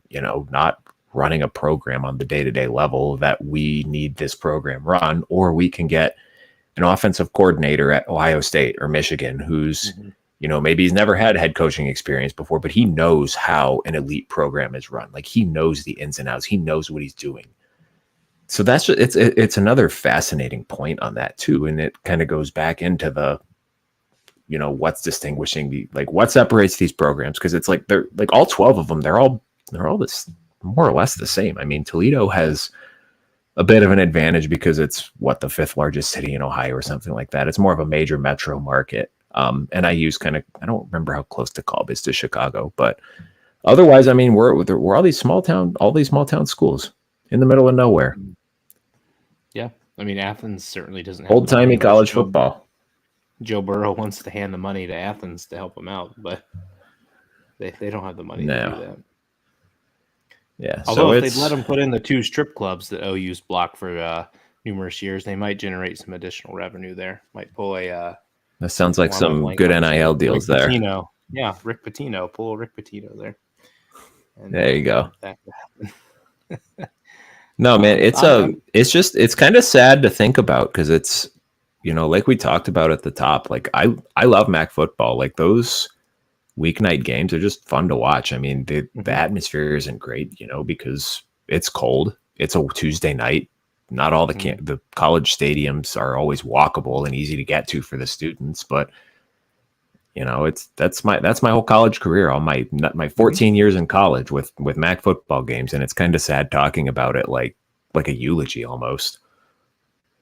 not running a program on the day-to-day level that we need this program run, or we can get an offensive coordinator at Ohio State or Michigan who's, maybe he's never had head coaching experience before, but he knows how an elite program is run. Like he knows the ins and outs. He knows what he's doing. So that's just, it's another fascinating point on that too. And it kind of goes back into what's distinguishing what separates these programs, because it's like they're like all 12 of them, they're all this more or less the same. I mean, Toledo has a bit of an advantage because it's the fifth largest city in Ohio or something like that. It's more of a major metro market. And I don't remember how close DeKalb is to Chicago, but otherwise, I mean, we're all these small town schools in the middle of nowhere. Yeah. I mean, Athens certainly doesn't have old timey college football. Joe Burrow wants to hand the money to Athens to help him out, but they don't have the money to do that. Yeah. Although if they'd let them put in the 2 strip clubs that OU's blocked for numerous years, they might generate some additional revenue there. Might pull a. That sounds like some good NIL deals there. Pitino. Yeah, Rick Pitino. Pull Rick Pitino there. And there you go. No, man, it's kind of sad to think about, because it's, like we talked about at the top, like I love MAC football. Like those weeknight games are just fun to watch. I mean, the atmosphere isn't great, because it's cold. It's a Tuesday night. Not all the college stadiums are always walkable and easy to get to for the students, but that's my whole college career, all my 14 years in college with MAC football games, and it's kind of sad talking about it like a eulogy almost.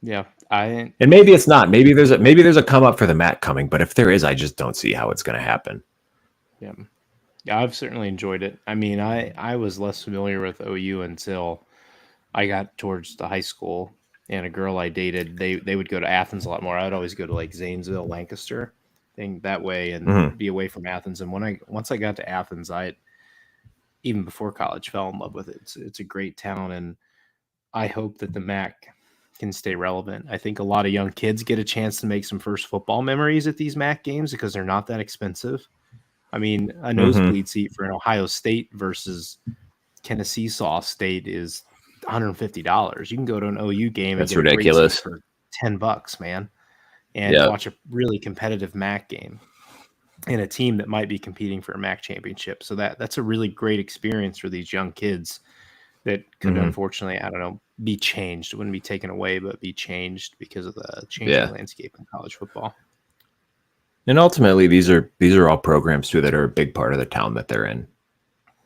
Yeah, and maybe it's not. Maybe there's a come up for the MAC coming, but if there is, I just don't see how it's going to happen. Yeah, I've certainly enjoyed it. I mean, I was less familiar with OU until I got towards the high school, and a girl I dated, they would go to Athens a lot more. I'd always go to like Zanesville, Lancaster, thing that way, and be away from Athens. And once I got to Athens, I, even before college, fell in love with it. It's a great town, and I hope that the MAC can stay relevant. I think a lot of young kids get a chance to make some first football memories at these MAC games because they're not that expensive. I mean, a nosebleed seat for an Ohio State versus Kennesaw State is $150. You can go to an OU game. That's and get ridiculous for $10, man, and watch a really competitive MAC game and a team that might be competing for a MAC championship. So that's a really great experience for these young kids that could unfortunately, I don't know, be changed. It wouldn't be taken away, but be changed because of the changing landscape in college football. And ultimately, these are all programs too that are a big part of the town that they're in.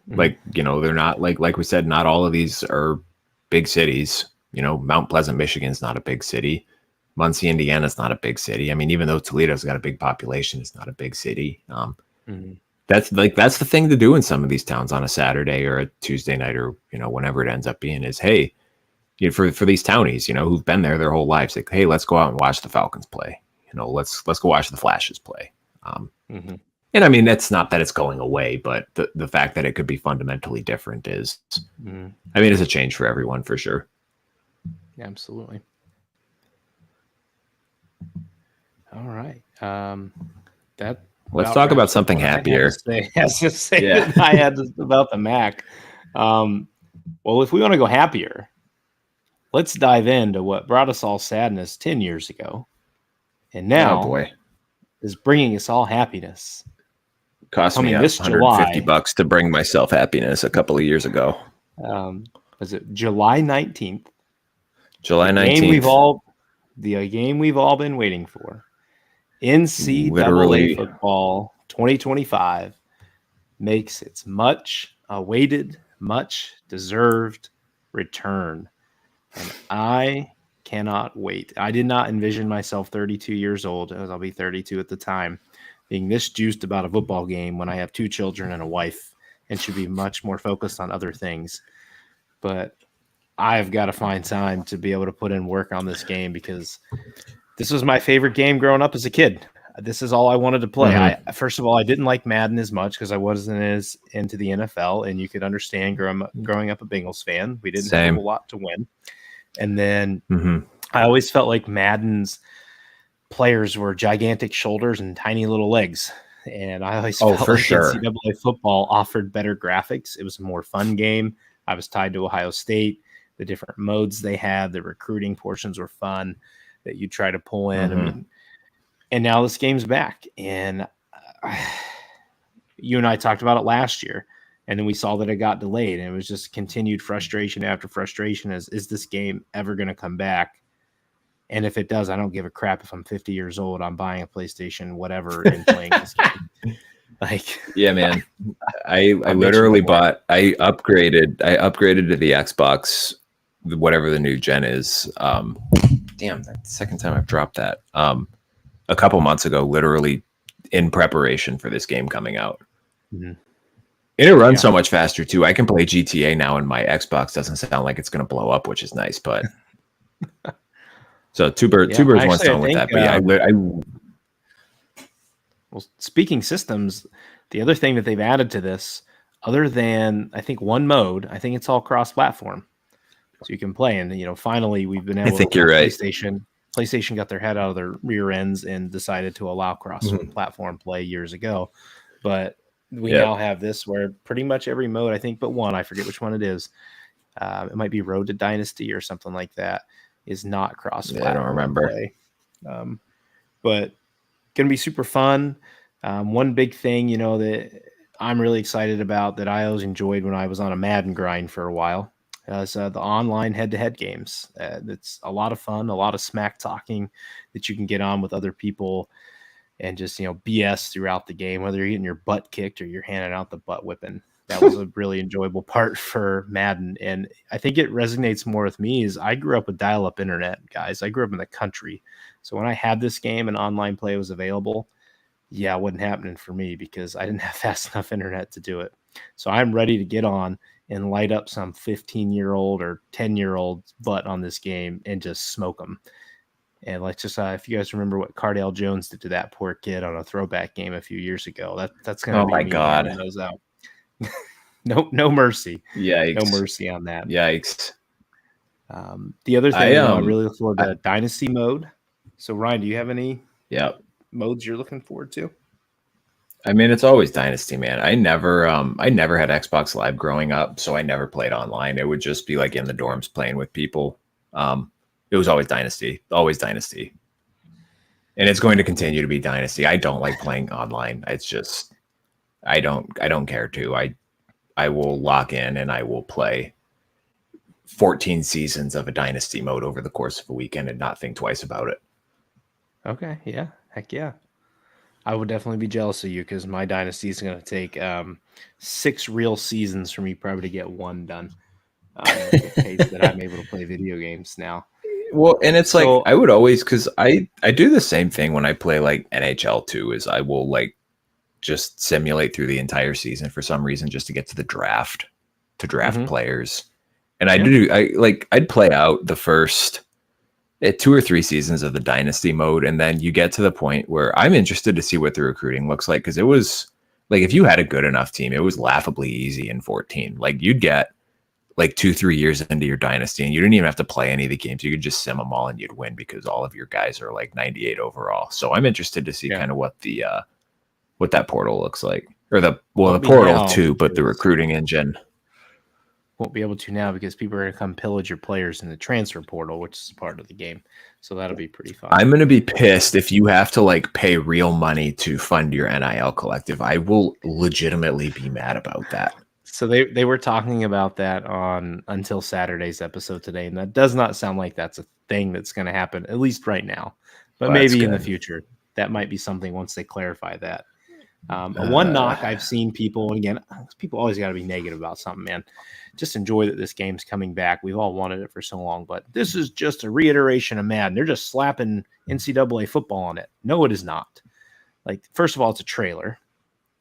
Like, they're not like we said, not all of these are big cities. Mount Pleasant, Michigan's not a big city. Muncie, Indiana's not a big city. I mean, even though Toledo's got a big population, it's not a big city. That's the thing to do in some of these towns on a Saturday or a Tuesday night, or whenever it ends up being, is, hey, for these townies, who've been there their whole lives, like, hey, let's go out and watch the Falcons play. Let's go watch the Flashes play. And I mean, that's not that it's going away, but the fact that it could be fundamentally different is, I mean, it's a change for everyone for sure. Yeah, absolutely. All right. Let's talk about something happier. I was just saying that I had about the MAC. Well, if we want to go happier, let's dive into what brought us all sadness 10 years ago, and now is bringing us all happiness. Cost me $150 to bring myself happiness a couple of years ago. Was it July 19th? July 19th. The game we've all been waiting for. NCAA football 2025 makes its much awaited, much deserved return. And I cannot wait. I did not envision myself 32 years old, as I'll be 32 at the time, being this juiced about a football game when I have 2 children and a wife and should be much more focused on other things. But I've got to find time to be able to put in work on this game, because this was my favorite game growing up as a kid. This is all I wanted to play. First of all, I didn't like Madden as much because I wasn't as into the NFL, and you could understand growing up a Bengals fan. We didn't have a lot to win. And then I always felt like Madden's players were gigantic shoulders and tiny little legs. And I always felt like NCAA football offered better graphics. It was a more fun game. I was tied to Ohio State. The different modes they had, the recruiting portions were fun that you try to pull in. I mean, and now this game's back. And you and I talked about it last year. And then we saw that it got delayed, and it was just continued frustration after frustration. Is this game ever going to come back? And if it does, I don't give a crap if I'm 50 years old. I'm buying a PlayStation, whatever, and playing this game. Like, yeah, man. I I'll bitch literally about it. I upgraded to the Xbox, whatever the new gen is. Damn, that's the second time I've dropped that. A couple months ago, literally in preparation for this game coming out. Mhm. And it runs so much faster too. I can play GTA now, and my Xbox doesn't sound like it's going to blow up, which is nice. But so two birds, one stone with that. But yeah, well, speaking systems, the other thing that they've added to this, other than I think one mode, I think it's all cross-platform, so you can play. And finally, we've been able. I think you're right. PlayStation got their head out of their rear ends and decided to allow cross-platform play years ago, but we now have this where pretty much every mode, I think, but one, I forget which one it is. It might be Road to Dynasty or something like that, is not cross-platform I don't remember. play. But going to be super fun. One big thing, that I'm really excited about that I always enjoyed when I was on a Madden grind for a while is the online head-to-head games. It's a lot of fun, a lot of smack talking that you can get on with other people and just, BS throughout the game, whether you're getting your butt kicked or you're handing out the butt whipping. That was a really enjoyable part for Madden. And I think it resonates more with me is I grew up with dial-up internet, guys. I grew up in the country. So when I had this game and online play was available, it wasn't happening for me because I didn't have fast enough internet to do it. So I'm ready to get on and light up some 15-year-old or 10-year-old butt on this game and just smoke them. And like just if you guys remember what Cardale Jones did to that poor kid on a throwback game a few years ago, that's going to be my me God. those out. No mercy. Yikes. No mercy on that. Yikes. The other thing, I really look forward to Dynasty mode. So Ryan, do you have any modes you're looking forward to? I mean, it's always Dynasty, man. I never had Xbox Live growing up, so I never played online. It would just be like in the dorms playing with people. It was always Dynasty, and it's going to continue to be Dynasty. I don't like playing online. It's just I don't care to. I will lock in and I will play 14 seasons of a Dynasty mode over the course of a weekend and not think twice about it. Okay, yeah, heck yeah. I would definitely be jealous of you because my Dynasty is going to take 6 real seasons for me probably to get one done. The pace that I'm able to play video games now. Well, and it's like I would always, because I do the same thing when I play like NHL too, is I will like just simulate through the entire season for some reason just to get to the draft, to draft players. And I'd play out the first 2 or 3 seasons of the Dynasty mode, and then you get to the point where I'm interested to see what the recruiting looks like, because it was like if you had a good enough team, it was laughably easy in 14. Like you'd get like 2-3 years into your Dynasty and you didn't even have to play any of the games. You could just sim them all and you'd win because all of your guys are like 98 overall. So I'm interested to see kind of what the what that portal looks like, or the portal too, but the recruiting engine. Won't be able to now because people are going to come pillage your players in the transfer portal, which is part of the game. So that'll be pretty fun. I'm going to be pissed if you have to like pay real money to fund your NIL collective. I will legitimately be mad about that. So they were talking about that on Until Saturday's episode today, and that does not sound like that's a thing that's going to happen, at least right now. But maybe in the future, that might be something once they clarify that. One knock I've seen people, and again, people always got to be negative about something, man. Just enjoy that this game's coming back. We've all wanted it for so long, but this is just a reiteration of Madden. They're just slapping NCAA football on it. No, it is not. Like, first of all, it's a trailer.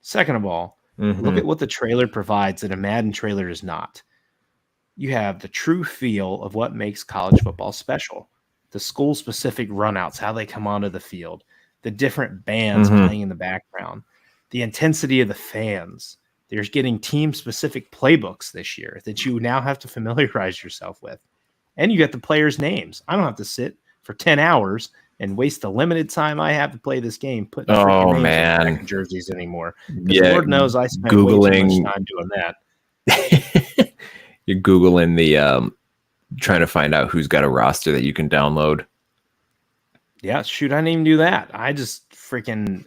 Second of all, look at what the trailer provides that a Madden trailer does not. You have the true feel of what makes college football special. The school-specific runouts, how they come onto the field, the different bands playing in the background, the intensity of the fans. There's getting team-specific playbooks this year that you now have to familiarize yourself with. And you get the players' names. I don't have to sit for 10 hours and waste the limited time I have to play this game putting freaking names on jerseys anymore. Yeah, Lord knows I spent way too much time doing that. You're Googling the trying to find out who's got a roster that you can download. Yeah, shoot, I didn't even do that. I just freaking,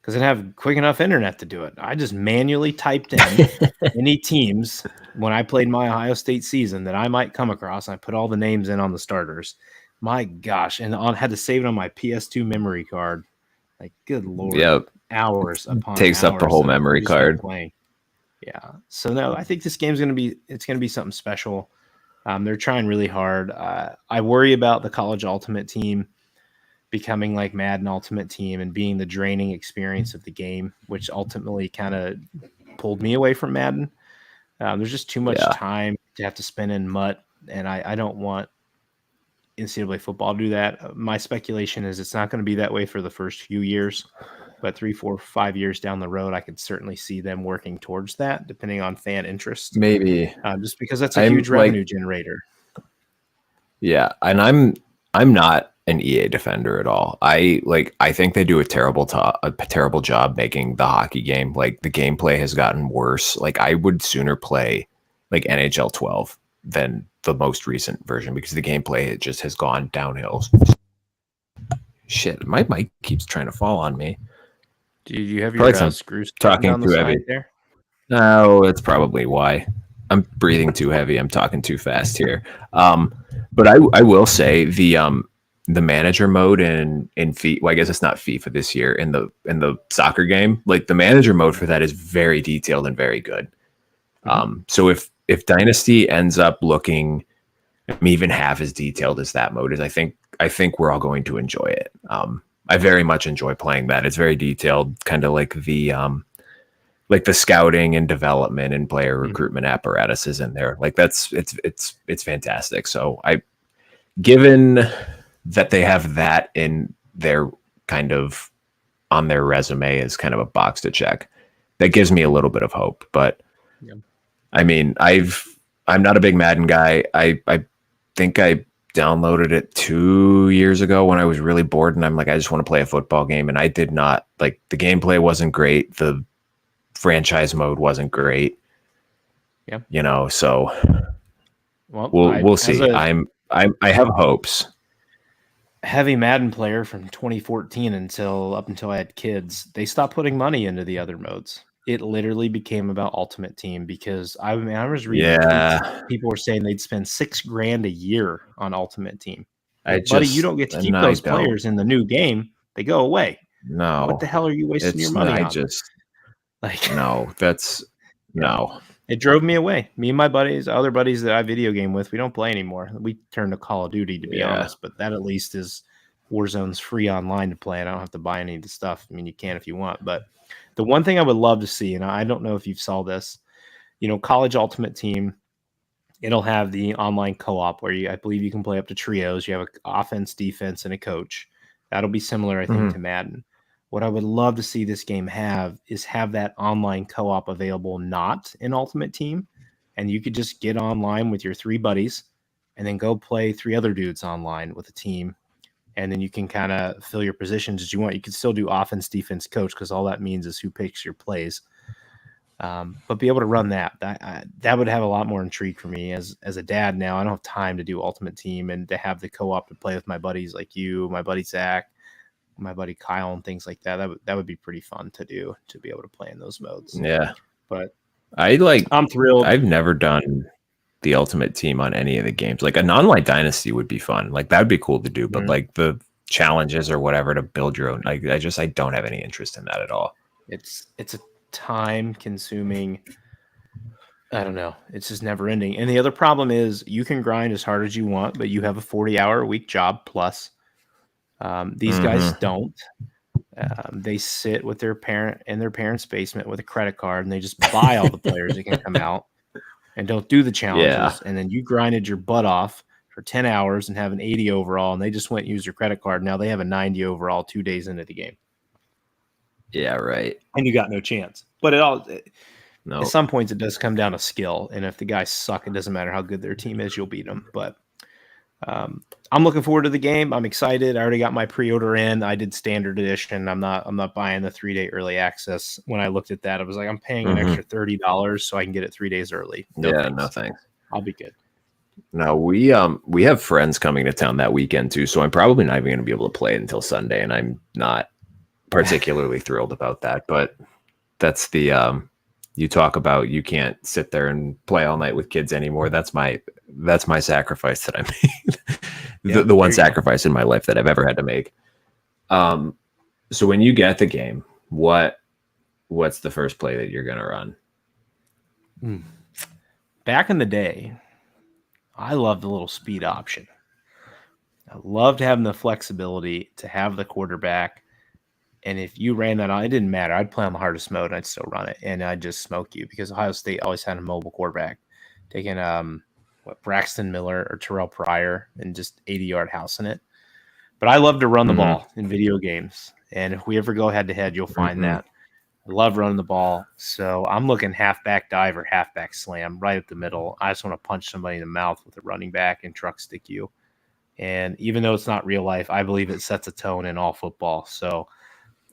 because I didn't have quick enough internet to do it. I just manually typed in any teams when I played my Ohio State season that I might come across. I put all the names in on the starters. My gosh, and on had to save it on my PS2 memory card. Like, good lord, Yep. hours upon Takes up the hours whole of memory just like card. playing. Yeah. So no, I think this game's gonna be something special. They're trying really hard. I worry about the college ultimate team becoming like Madden Ultimate Team and being the draining experience of the game, which ultimately kind of pulled me away from Madden. There's just too much Yeah. time to have to spend in MUT, and I don't want NCAA football to do that. My speculation is it's not going to be that way for the first few years, but 3, 4, 5 years down the road, I could certainly see them working towards that, depending on fan interest. Maybe. Just because that's a I'm huge like, revenue generator. yeah, and I'm not an EA defender at all. I think they do a terrible job making the hockey game. Like the gameplay has gotten worse. Like I would sooner play like NHL 12 than the most recent version because the gameplay it just has gone downhill. Shit, my mic keeps trying to fall on me. Do you have Probably your 'cause I'm screws tightened talking on the too side heavy. there? No, that's probably why. I'm breathing too heavy. I'm talking too fast here. But I will say the manager mode in FIFA. Well, I guess it's not FIFA this year in the soccer game. Like the manager mode for that is very detailed and very good. So if Dynasty ends up looking even half as detailed as that mode is, I think we're all going to enjoy it. I very much enjoy playing that. It's very detailed, kind of like the scouting and development and player recruitment apparatus is in there. Like it's fantastic. So given that they have that in their kind of on their resume as kind of a box to check, that gives me a little bit of hope. But Yeah. I mean, I'm not a big Madden guy. I think I downloaded it 2 years ago when I was really bored and I'm like, I just want to play a football game. And I did not like the gameplay wasn't great. The franchise mode wasn't great. Yeah. So Well, we'll as see. a I have hopes. heavy Madden player from 2014 up until I had kids, they stopped putting money into the other modes. It literally became about Ultimate Team because I was reading tweets. Yeah. People were saying they'd spend $6,000 a year on Ultimate Team. I Well, buddy, you just don't get to keep and I those don't players in the new game. They go away. What no. the hell are you wasting your It's money I on? just Like, no. That's yeah. no. It drove me away. Me and my buddies, other buddies that I video game with, we don't play anymore. We turned to Call of Duty, to be Yeah. honest, but that at least is Warzone's free online to play, and I don't have to buy any of the stuff. I mean, you can if you want, but the one thing I would love to see, and I don't know if you saw this, College Ultimate Team, it'll have the online co-op where I believe you can play up to trios. You have an offense, defense, and a coach. That'll be similar, I think, to Madden. What I would love to see this game have that online co-op available not in Ultimate Team, and you could just get online with your 3 buddies and then go play 3 other dudes online with a team, and then you can kind of fill your positions as you want. You can still do offense, defense, coach because all that means is who picks your plays. But be able to run that would have a lot more intrigue for me as a dad. Now I don't have time to do Ultimate Team and to have the co-op to play with my buddies like you, my buddy Zach, my buddy Kyle, and things like that. That would be pretty fun to do, to be able to play in those modes. Yeah. But I'm thrilled. I've never done the Ultimate Team on any of the games. Like an online Dynasty would be fun. Like that'd be cool to do, but like the challenges or whatever to build your own, like I don't have any interest in that at all. It's a time consuming, I don't know, it's just never ending. And the other problem is you can grind as hard as you want, but you have a 40-hour a week job plus. These guys don't. They sit with their parent in their parents' basement with a credit card and they just buy all the players that can come out and don't do the challenges. Yeah. And then you grinded your butt off for 10 hours and have an 80 overall, and they just went and used your credit card. Now they have a 90 overall 2 days into the game. Yeah, right. And you got no chance. But at some points it does come down to skill. And if the guys suck, it doesn't matter how good their team is, you'll beat them. But I'm looking forward to the game. I'm excited. I already got my pre-order in. I did standard edition. I'm not buying the 3-day early access. When I looked at that, I was like, I'm paying an extra $30 so I can get it 3 days early. No thanks. I'll be good. No, we have friends coming to town that weekend too, so I'm probably not even going to be able to play it until Sunday, and I'm not particularly thrilled about that. But that's the you talk about you can't sit there and play all night with kids anymore. That's my sacrifice that I made. Yeah, the one there you go. sacrifice in my life that I've ever had to make. So when you get the game, what's the first play that you're gonna run? Back in the day, I loved the little speed option. I loved having the flexibility to have the quarterback. And if you ran that on, it didn't matter. I'd play on the hardest mode and I'd still run it. And I'd just smoke you because Ohio State always had a mobile quarterback. Taking Braxton Miller or Terrell Pryor and just 80-yard house in it. But I love to run the ball in video games. And if we ever go head to head, you'll find that. I love running the ball. So I'm looking halfback dive or halfback slam right up the middle. I just want to punch somebody in the mouth with a running back and truck stick you. And even though it's not real life, I believe it sets a tone in all football. So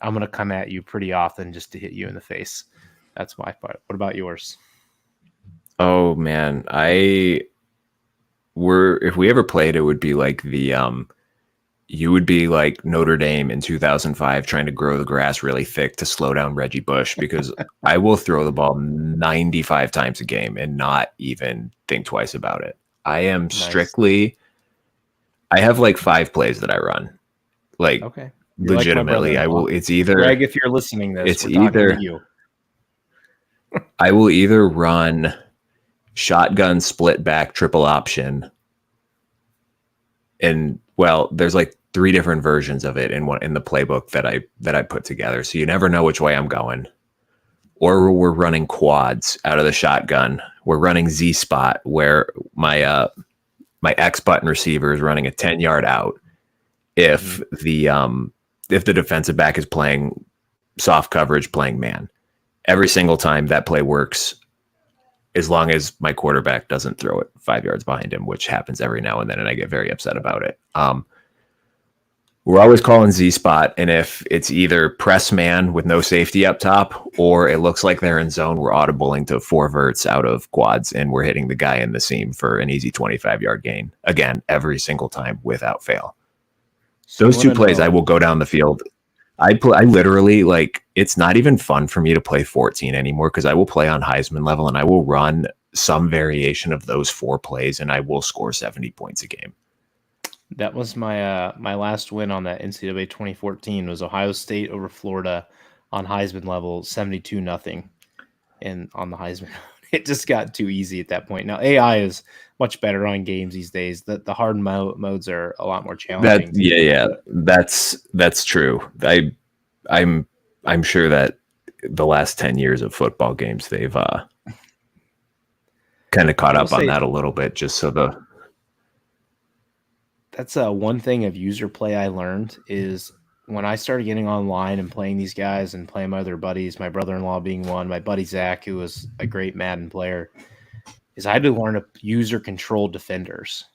I'm going to come at you pretty often just to hit you in the face. That's my part. What about yours? Oh man, if we ever played, it would be like you would be like Notre Dame in 2005 trying to grow the grass really thick to slow down Reggie Bush, because I will throw the ball 95 times a game and not even think twice about it. I am strictly, I have like 5 plays that I run. Like, okay. Legitimately, like I will, it's either, Greg, if you're listening to this, it's either, you. I will either run shotgun, split back, triple option. And well, there's like 3 different versions of it in the playbook that I put together. So you never know which way I'm going. Or we're running quads out of the shotgun. We're running Z spot where my X button receiver is running a 10-yard out. If the defensive back is playing soft coverage, playing man, every single time that play works, as long as my quarterback doesn't throw it 5 yards behind him, which happens every now and then, and I get very upset about it. We're always calling Z spot, and if it's either press man with no safety up top, or it looks like they're in zone, we're audibling to 4 verts out of quads, and we're hitting the guy in the seam for an easy 25-yard gain. Again, every single time without fail. So those 2 plays, I will go down the field. I literally, like, it's not even fun for me to play 14 anymore, because I will play on Heisman level and I will run some variation of those 4 plays and I will score 70 points a game. That was my my last win on that NCAA 2014 was Ohio State over Florida on Heisman level, 72-0, and on the Heisman. It just got too easy at that point. Now AI is much better on games these days. The hard modes are a lot more challenging. That's true. I'm sure that the last 10 years of football games, they've kind of caught up on that a little bit, just so that's one thing of user play I learned is when I started getting online and playing these guys and playing my other buddies, my brother-in-law being one, my buddy Zach, who was a great Madden player, is I had to learn to user control defenders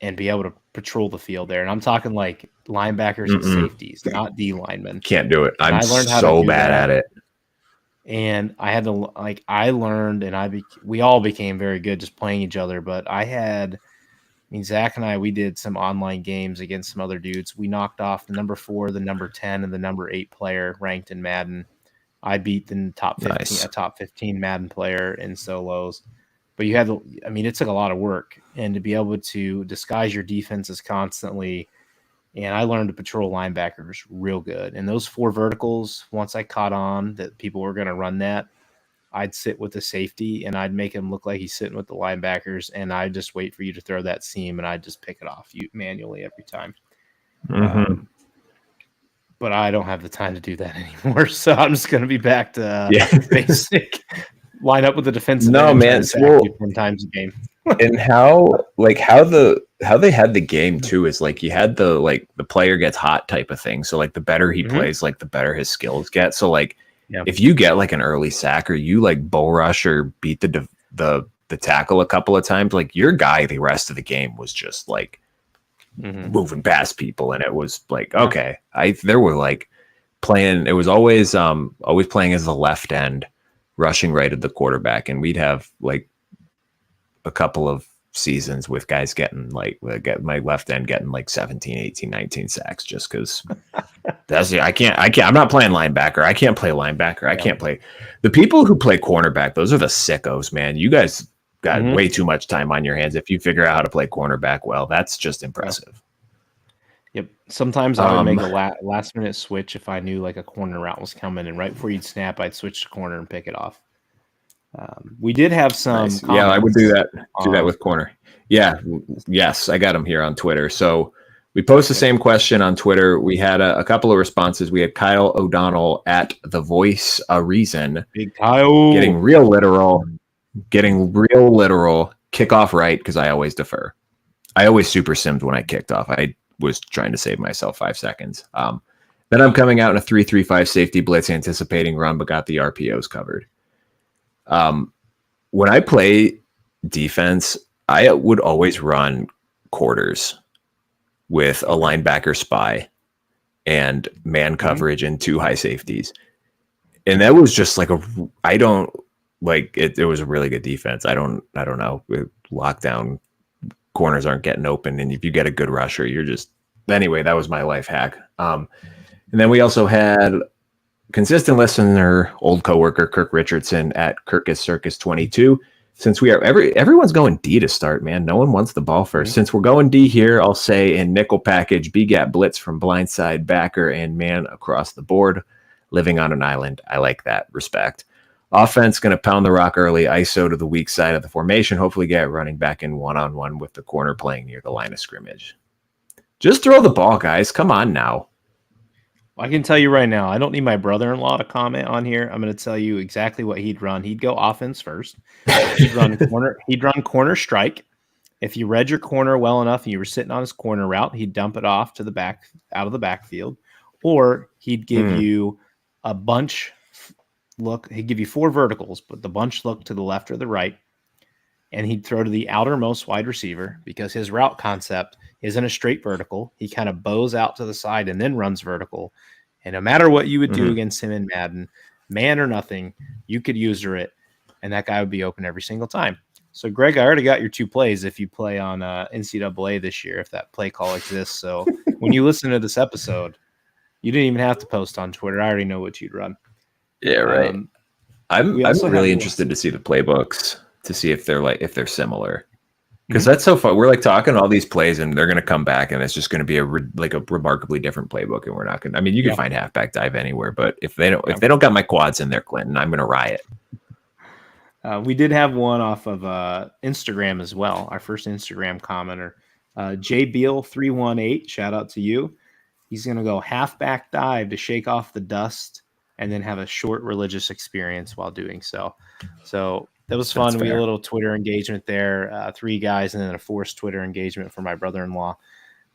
and be able to patrol the field there. And I'm talking like linebackers and safeties, not D linemen. Can't do it. I learned how so bad at it. And I had to, like, I learned, and we all became very good just playing each other. But Zach and I, we did some online games against some other dudes. We knocked off the number 4, the number 10, and the number 8 player ranked in Madden. I beat the top 15, a top 15 Madden player in solos. But you had to, it took a lot of work. And to be able to disguise your defenses constantly. And I learned to patrol linebackers real good. And those 4 verticals, once I caught on that people were going to run that, I'd sit with the safety and I'd make him look like he's sitting with the linebackers, and I'd just wait for you to throw that seam and I'd just pick it off you manually every time. But I don't have the time to do that anymore, so I'm just going to be back to basic line up with the defensive. No, man, 10 times a game. And how they had the game too is like you had the player gets hot type of thing. So like the better he plays, like the better his skills get. So like if you get like an early sack or you like bull rush or beat the tackle a couple of times, like your guy the rest of the game was just like moving past people, and it was like okay. There were like playing. It was always playing as the left end, rushing right at the quarterback, and we'd have like a couple of seasons with guys getting like my left end getting like 17, 18, 19 sacks just because I'm not playing linebacker. I can't play linebacker. I can't play the people who play cornerback. Those are the sickos, man. You guys got way too much time on your hands. If you figure out how to play cornerback well, that's just impressive. Yep. Sometimes I would make a last minute switch if I knew like a corner route was coming, and right before you'd snap, I'd switch to corner and pick it off. We did have some. Nice. Yeah, I would do that. Do that with corner. Yeah. Yes, I got them here on Twitter. So we post the same question on Twitter. We had a couple of responses. We had Kyle O'Donnell at The Voice a Reason. Big Kyle. Getting real literal. Kick off right, because I always defer. I always super simmed when I kicked off. I was trying to save myself 5 seconds. Then I'm coming out in a 3-3-5 safety blitz, anticipating run, but got the RPOs covered. When I play defense, I would always run quarters with a linebacker spy and man coverage and 2 high safeties. And that was just like it was a really good defense. I don't know. Lockdown corners aren't getting open. And if you get a good rusher, anyway, that was my life hack. And then we also had consistent listener, old coworker, Kirk Richardson at Kirkus Circus 22. Since everyone's going D to start, man. No one wants the ball first. Since we're going D here, I'll say in nickel package, B-gap blitz from blindside backer and man across the board. Living on an island. I like that. Respect. Offense going to pound the rock early, ISO to the weak side of the formation. Hopefully get running back in one-on-one with the corner playing near the line of scrimmage. Just throw the ball, guys. Come on now. I can tell you right now, I don't need my brother-in-law to comment on here. I'm going to tell you exactly what he'd run. He'd go offense first. He'd run corner strike. If you read your corner well enough and you were sitting on his corner route, he'd dump it off to the back, out of the backfield. Or he'd give you a bunch look. He'd give you 4 verticals, but the bunch look to the left or the right. And he'd throw to the outermost wide receiver because his route concept isn't a straight vertical. He kind of bows out to the side and then runs vertical. And no matter what you would do against him in Madden, man or nothing, you could user it, and that guy would be open every single time. So, Greg, I already got your 2 plays if you play on NCAA this year, if that play call exists. So when you listen to this episode, you didn't even have to post on Twitter. I already know what you'd run. Yeah, right. I'm really interested to see the playbooks to see if they're similar. Because that's so fun. We're like talking all these plays, and they're going to come back, and it's just going to be a remarkably different playbook. And we're not going to. I mean, you can find halfback dive anywhere, but if they don't got my quads in there, Clinton, I'm going to riot. We did have one off of Instagram as well. Our first Instagram commenter, JBeal318. Shout out to you. He's going to go halfback dive to shake off the dust, and then have a short religious experience while doing so. So. That was fun. We had a little Twitter engagement there, 3 guys, and then a forced Twitter engagement for my brother-in-law.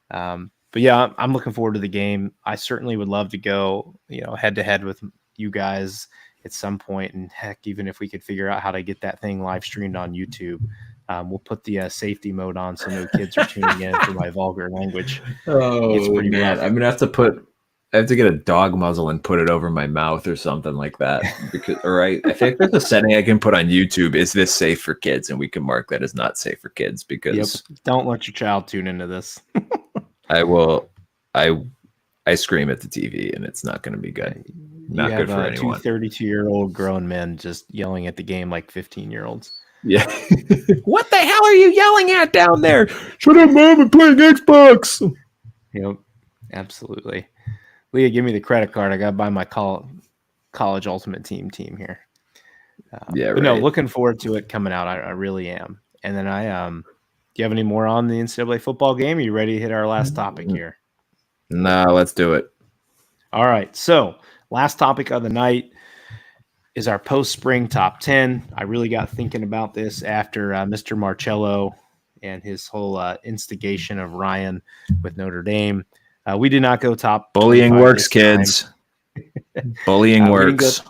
But yeah, I'm looking forward to the game. I certainly would love to go, head to head with you guys at some point. And heck, even if we could figure out how to get that thing live streamed on YouTube, we'll put the safety mode on so no kids are tuning in for my vulgar language. Oh, man. I'm gonna have to get a dog muzzle and put it over my mouth or something like that. I think there's a setting I can put on YouTube. Is this safe for kids? And we can mark that as not safe for kids because don't let your child tune into this. I will. I scream at the TV and it's not going to be good. Not good for anyone. 2 32-year-old grown men just yelling at the game like 15-year-olds. Yeah. What the hell are you yelling at down there? Shut up, Mom. I'm playing Xbox. Yep. Absolutely. Leah, give me the credit card. I got to buy my college ultimate team here. But no, looking forward to it coming out. I really am. And then do you have any more on the NCAA football game? Are you ready to hit our last topic here? No, let's do it. All right. So last topic of the night is our post-spring top 10. I really got thinking about this after Mr. Marcello and his whole instigation of Ryan with Notre Dame. We did not go top. Bullying works, kids. Bullying works.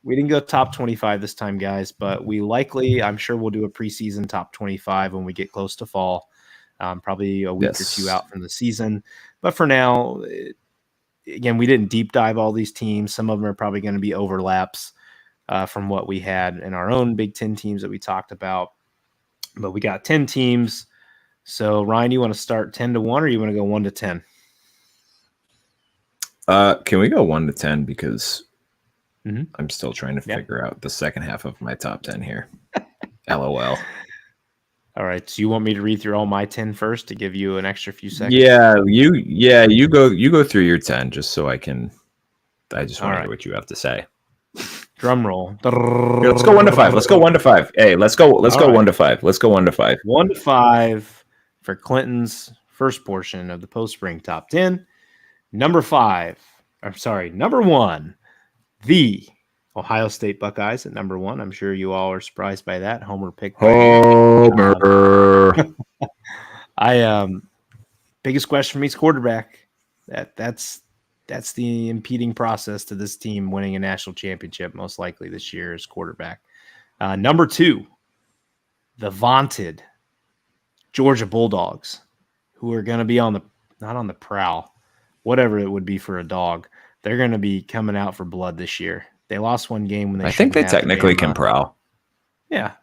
We didn't go top 25 this time, guys, but I'm sure we'll do a preseason top 25 when we get close to fall, probably a week or 2 out from the season. But for now, again, we didn't deep dive all these teams. Some of them are probably going to be overlaps from what we had in our own Big Ten teams that we talked about. But we got 10 teams. So, Ryan, you want to start 10 to 1 or you want to go 1 to 10? Can we go 1 to 10 because I'm still trying to figure out the second half of my top 10 here. LOL. All right. So you want me to read through all my 10 first to give you an extra few seconds? You go through your 10 just so I just All want to right. hear what you have to say. Drum roll. Here, let's go 1 to 5. Let's go 1 to 5. Hey, let's go All 1 right. to 5. Let's go 1 to 5. 1 to 5 for Clinton's first portion of the post-spring top 10. Number 1, the Ohio State Buckeyes at number 1. I'm sure you all are surprised by that. Homer picked by me. Homer. Biggest question for me is quarterback. That's the impeding process to this team winning a national championship most likely this year is quarterback. Number 2, the vaunted Georgia Bulldogs, who are going to be not on the prowl, whatever it would be for a dog. They're going to be coming out for blood this year. They lost one game when they I think they technically can prowl. Yeah,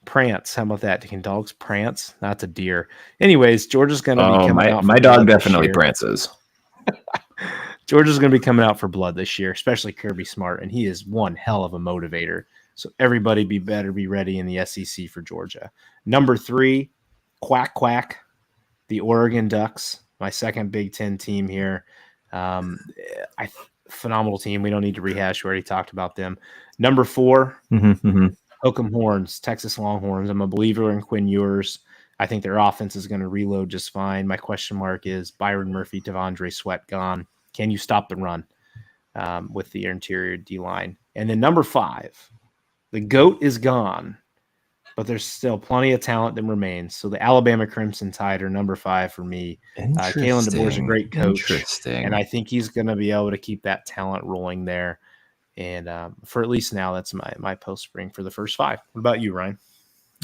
prance. How about that? Can dogs prance? That's a deer. Anyways, Georgia's going to be coming out. My dog definitely prances. Georgia's going to be coming out for blood this year, especially Kirby Smart, and he is one hell of a motivator. So everybody better be ready in the SEC for Georgia. Number 3, quack, the Oregon Ducks, my second Big Ten team here. Phenomenal team. We don't need to rehash. We already talked about them. Number 4, Hook'em Horns, Texas Longhorns. I'm a believer in Quinn Ewers. I think their offense is going to reload just fine. My question mark is Byron Murphy, Devondre Sweat gone. Can you stop the run with the interior D-line? And then number 5, the GOAT is gone, but there's still plenty of talent that remains. So the Alabama Crimson Tide are number 5 for me. Kalen DeBoer is a great coach, and I think he's going to be able to keep that talent rolling there. And for at least now, that's my post-spring for the first 5. What about you, Ryan?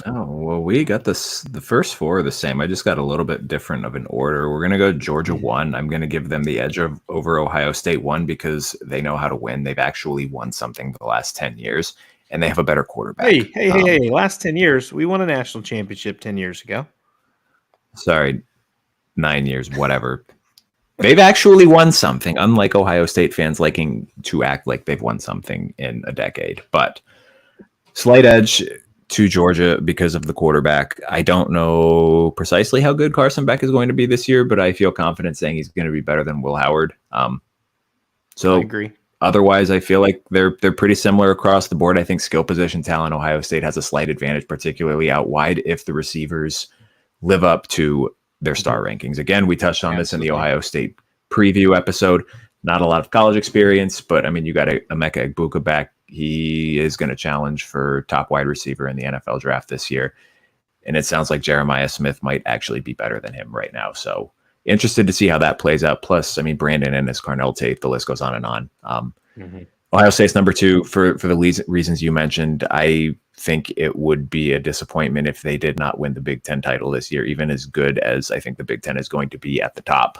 Oh, well, we got the first 4 are the same. I just got a little bit different of an order. We're going to go Georgia 1. I'm going to give them the edge over Ohio State 1 because they know how to win. They've actually won something the last 10 years, and they have a better quarterback. Hey, last 10 years. We won a national championship 10 years ago. Sorry, 9 years, whatever. They've actually won something, unlike Ohio State fans liking to act like they've won something in a decade. But slight edge to Georgia because of the quarterback. I don't know precisely how good Carson Beck is going to be this year, but I feel confident saying he's going to be better than Will Howard. So I agree. Otherwise, I feel like they're pretty similar across the board. I think skill position talent, Ohio State has a slight advantage, particularly out wide if the receivers live up to their star rankings. Again, we touched on this in the Ohio State preview episode. Not a lot of college experience, but I mean, you got Emeka Egbuka back. He is going to challenge for top wide receiver in the NFL draft this year. And it sounds like Jeremiah Smith might actually be better than him right now. So interested to see how that plays out. Plus, I mean, Brandon Ennis, Carnell Tate, the list goes on and on. Ohio State's number 2 for the reasons you mentioned. I think it would be a disappointment if they did not win the Big Ten title this year, even as good as I think the Big Ten is going to be at the top.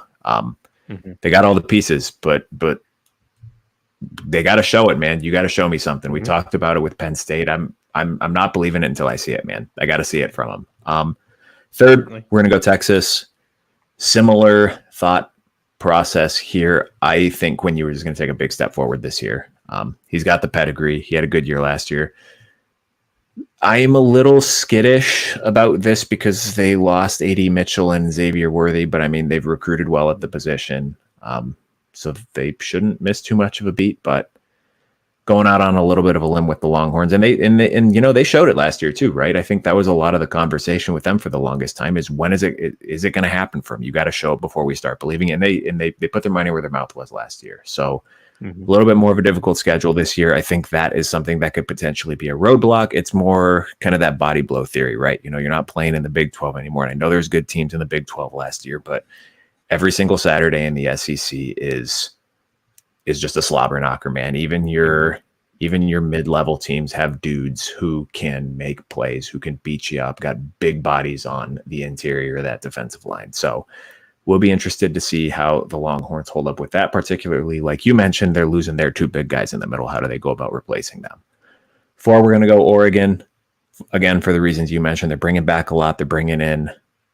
They got all the pieces, but they got to show it, man. You got to show me something. We talked about it with Penn State. I'm not believing it until I see it, man. I got to see it from them. Third, we're going to go Texas. Similar thought process here. I think Quinn Ewers is going to take a big step forward this year. He's got the pedigree. He had a good year last year. I am a little skittish about this because they lost A.D. Mitchell and Xavier Worthy, but I mean, they've recruited well at the position. So they shouldn't miss too much of a beat, but going out on a little bit of a limb with the Longhorns, and they showed it last year too, right? I think that was a lot of the conversation with them for the longest time is when is it going to happen for them? You got to show it before we start believing it. And they put their money where their mouth was last year. So a little bit more of a difficult schedule this year. I think that is something that could potentially be a roadblock. It's more kind of that body blow theory, right? You're not playing in the Big 12 anymore. And I know there's good teams in the Big 12 last year, but every single Saturday in the SEC is just a slobber knocker, man. Even your mid-level teams have dudes who can make plays, who can beat you up, got big bodies on the interior of that defensive line. So we'll be interested to see how the Longhorns hold up with that, particularly like you mentioned, they're losing their 2 big guys in the middle. How do they go about replacing them? 4, we're going to go Oregon. Again, for the reasons you mentioned, they're bringing back a lot. They're bringing in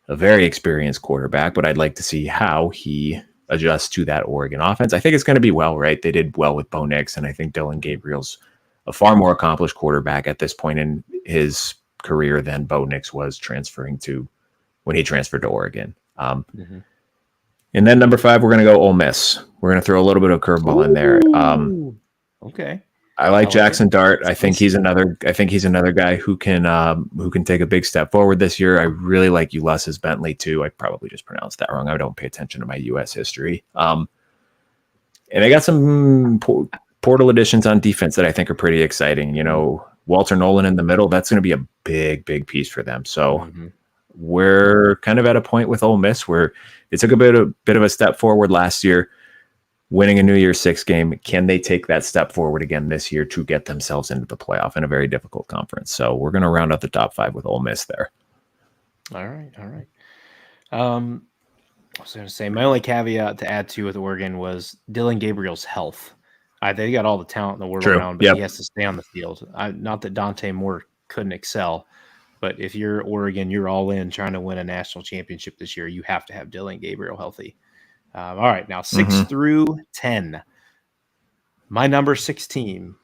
a very experienced quarterback, but I'd like to see how he adjusts to that Oregon offense. I think it's going to be well, right? They did well with Bo Nix, and I think Dylan Gabriel's a far more accomplished quarterback at this point in his career than Bo Nix was when he transferred to Oregon. And then number 5, we're going to go Ole Miss. We're going to throw a little bit of curveball in there. Okay. I like Jackson Dart. I think he's another guy who can take a big step forward this year. I really like Ulysses Bentley too. I probably just pronounced that wrong. I don't pay attention to my U.S. history. And they got some portal additions on defense that I think are pretty exciting. You know, Walter Nolan in the middle. That's going to be a big piece for them. So we're kind of at a point with Ole Miss where they took a bit of a step forward last year, winning a New Year's Six game. Can they take that step forward again this year to get themselves into the playoff in a very difficult conference? So we're going to round out the top 5 with Ole Miss there. All right. I was going to say, my only caveat to add to with Oregon was Dylan Gabriel's health. They got all the talent in the world around, but he has to stay on the field. Not that Dante Moore couldn't excel, but if you're Oregon, you're all in trying to win a national championship this year. You have to have Dylan Gabriel healthy. All right, now 6 through 10. My number 6 team,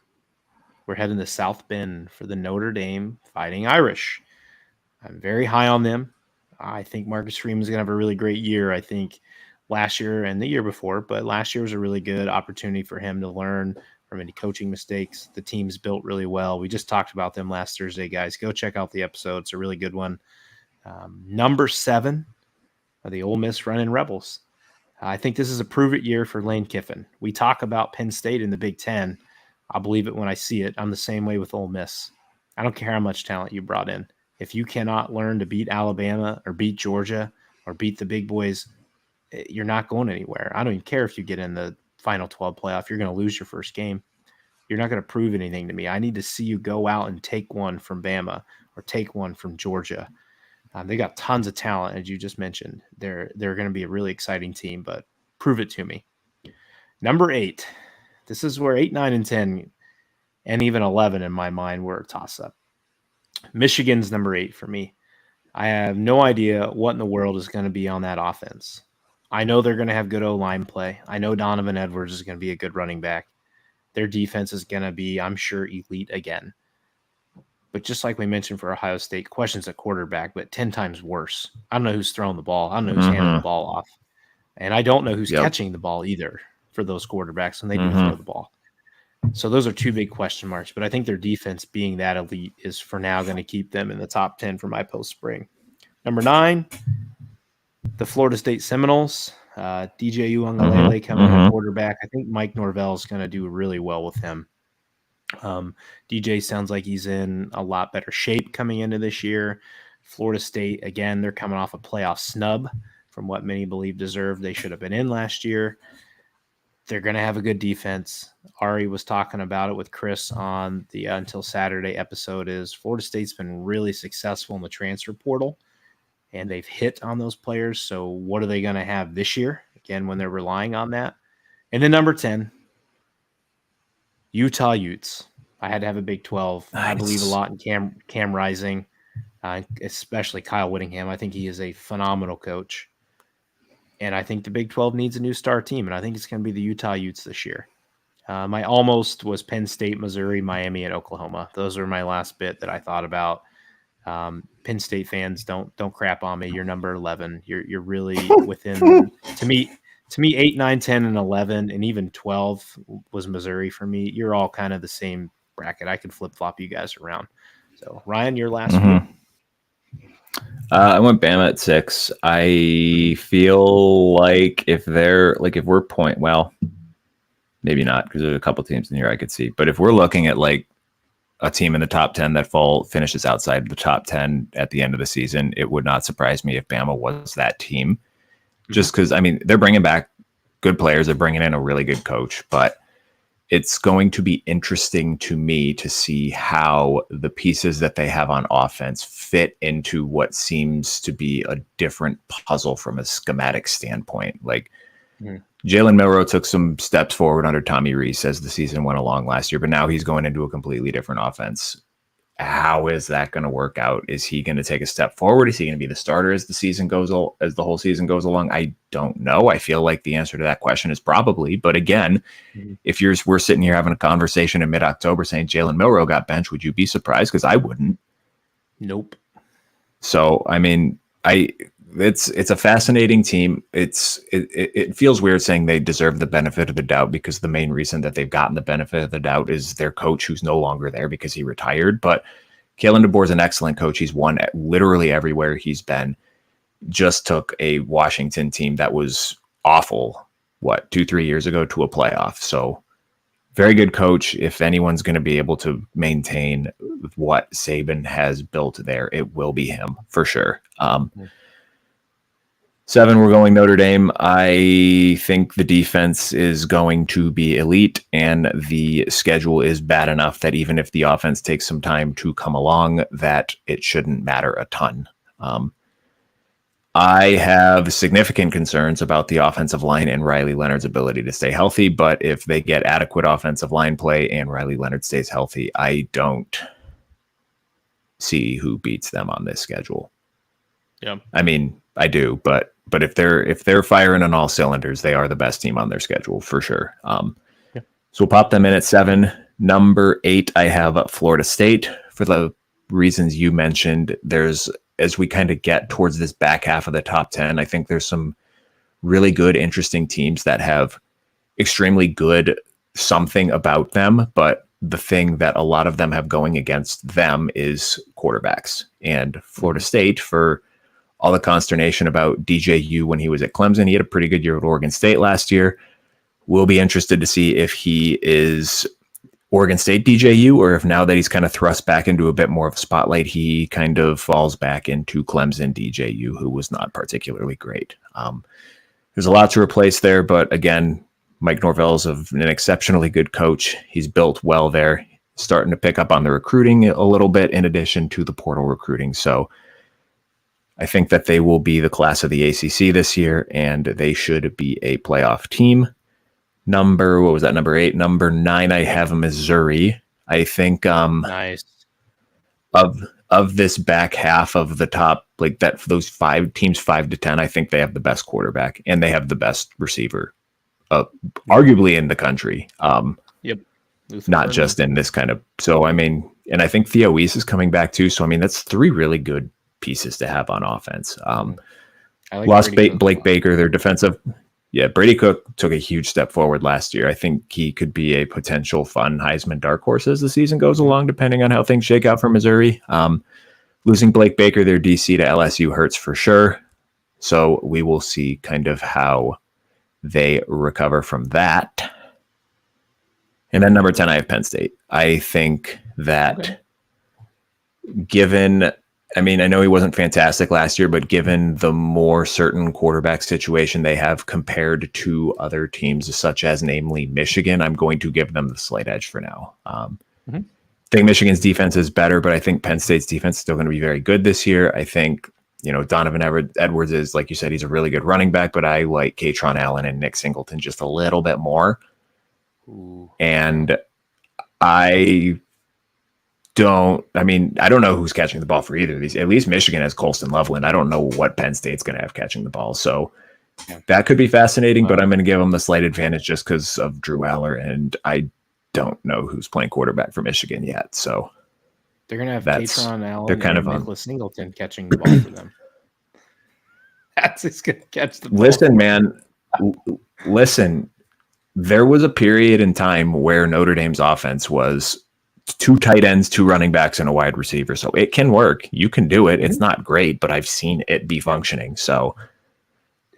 we're heading to South Bend for the Notre Dame Fighting Irish. I'm very high on them. I think Marcus Freeman's going to have a really great year. I think last year and the year before, but last year was a really good opportunity for him to learn from any coaching mistakes. The team's built really well. We just talked about them last Thursday, guys. Go check out the episode. It's a really good one. Number 7 are the Ole Miss Running Rebels. I think this is a prove-it year for Lane Kiffin. We talk about Penn State in the Big Ten. I'll believe it when I see it. I'm the same way with Ole Miss. I don't care how much talent you brought in. If you cannot learn to beat Alabama or beat Georgia or beat the big boys, you're not going anywhere. I don't even care if you get in the Final 12 playoff. You're going to lose your first game. You're not going to prove anything to me. I need to see you go out and take one from Bama or take one from Georgia. They got tons of talent, as you just mentioned. They're going to be a really exciting team, but prove it to me. Number 8. This is where 8, 9, and 10, and even 11 in my mind were a toss-up. Michigan's number 8 for me. I have no idea what in the world is going to be on that offense. I know they're going to have good O-line play. I know Donovan Edwards is going to be a good running back. Their defense is going to be, I'm sure, elite again. But just like we mentioned for Ohio State, questions at quarterback, but 10 times worse. I don't know who's throwing the ball. I don't know who's handing the ball off. And I don't know who's catching the ball either for those quarterbacks when they do throw the ball. So those are 2 big question marks. But I think their defense being that elite is for now going to keep them in the top 10 for my post-spring. Number 9, the Florida State Seminoles. DJ Uiagalelei coming in quarterback. I think Mike Norvell is going to do really well with him. DJ sounds like he's in a lot better shape coming into this year. Florida State, again, they're coming off a playoff snub from what many believe deserved. They should have been in last year. They're going to have a good defense. Ari was talking about it with Chris on the Until Saturday episode. Is Florida State's been really successful in the transfer portal, and they've hit on those players. So what are they going to have this year, again, when they're relying on that? And then number 10, Utah Utes. I had to have a Big 12. Nice. I believe a lot in Cam Rising, especially Kyle Whittingham. I think he is a phenomenal coach. And I think the Big 12 needs a new star team, and I think it's going to be the Utah Utes this year. My almost was Penn State, Missouri, Miami, and Oklahoma. Those are my last bit that I thought about. Penn State fans, don't crap on me. You're number 11. You're really within to me 8, 9, 10, and 11, and even 12 was Missouri for me. You're all kind of the same bracket. I could flip-flop you guys around. So, Ryan, your last one. I went Bama at 6. I feel like if we're maybe not, because there's a couple teams in here I could see. But if we're looking at like a team in the top 10 that finishes outside the top 10 at the end of the season, it would not surprise me if Bama was that team. Just because, I mean, they're bringing back good players. They're bringing in a really good coach. But it's going to be interesting to me to see how the pieces that they have on offense fit into what seems to be a different puzzle from a schematic standpoint. Like Jalen Milroe took some steps forward under Tommy Rees as the season went along last year, but now he's going into a completely different offense. How is that going to work out? Is he going to take a step forward? Is he going to be the starter as the whole season goes along? I don't know. I feel like the answer to that question is probably. But again, if we're sitting here having a conversation in mid-October saying Jalen Milroe got benched, would you be surprised? Because I wouldn't. Nope. So, I mean, it's a fascinating team. It feels weird saying they deserve the benefit of the doubt because the main reason that they've gotten the benefit of the doubt is their coach who's no longer there because he retired. But Kalen DeBoer is an excellent coach. He's won at literally everywhere he's been. Just took a Washington team that was awful, 2-3 years ago to a playoff. So very good coach. If anyone's going to be able to maintain what Saban has built there, it will be him for sure. 7, we're going Notre Dame. I think the defense is going to be elite, and the schedule is bad enough that even if the offense takes some time to come along, that it shouldn't matter a ton. I have significant concerns about the offensive line and Riley Leonard's ability to stay healthy, but if they get adequate offensive line play and Riley Leonard stays healthy, I don't see who beats them on this schedule. Yeah. I mean, I do, but if they're firing on all cylinders, they are the best team on their schedule for sure. So we'll pop them in at 7. Number 8, I have Florida State for the reasons you mentioned. As we kind of get towards this back half of the top 10, I think there's some really good, interesting teams that have extremely good something about them, but the thing that a lot of them have going against them is quarterbacks. And Florida State, for all the consternation about DJU when he was at Clemson, he had a pretty good year at Oregon State last year. We'll be interested to see if he is Oregon State DJU, or if now that he's kind of thrust back into a bit more of a spotlight, he kind of falls back into Clemson DJU, who was not particularly great. There's a lot to replace there, but again, Mike Norvell's an exceptionally good coach. He's built well there, starting to pick up on the recruiting a little bit in addition to the portal recruiting. So I think that they will be the class of the ACC this year, and they should be a playoff team. Number 8? Number 9, I have Missouri. I think Nice. of this back half of the top, like that, for those 5 teams, 5 to 10, I think they have the best quarterback and they have the best receiver, arguably in the country. Yep. Not just in this kind of. So I mean, and I think Theo Weiss is coming back too. So I mean, that's 3 really good pieces to have on offense. Lost Blake Baker, their defensive. Yeah, Brady Cook took a huge step forward last year. I think he could be a potential fun Heisman dark horse as the season goes along, depending on how things shake out for Missouri. Losing Blake Baker, their DC, to LSU hurts for sure. So we will see kind of how they recover from that. And then number 10, I have Penn State. I think that given... I mean, I know he wasn't fantastic last year, but given the more certain quarterback situation they have compared to other teams, such as namely Michigan, I'm going to give them the slight edge for now. I think Michigan's defense is better, but I think Penn State's defense is still going to be very good this year. I think, Donovan Edwards is, like you said, he's a really good running back, but I like Katron Allen and Nick Singleton just a little bit more. Ooh. And I don't know who's catching the ball for either of these. At least Michigan has Colston Loveland. I don't know what Penn State's going to have catching the ball. So that could be fascinating, but I'm going to give them the slight advantage just because of Drew Aller, and I don't know who's playing quarterback for Michigan yet. So they're going to have Katron Allen they're kind and of Nicholas Singleton catching the ball for them. That's who's going to catch the ball. Listen, man. Listen. There was a period in time where Notre Dame's offense was 2 tight ends, 2 running backs, and a wide receiver. So it can work. You can do it. It's not great, but I've seen it be functioning. So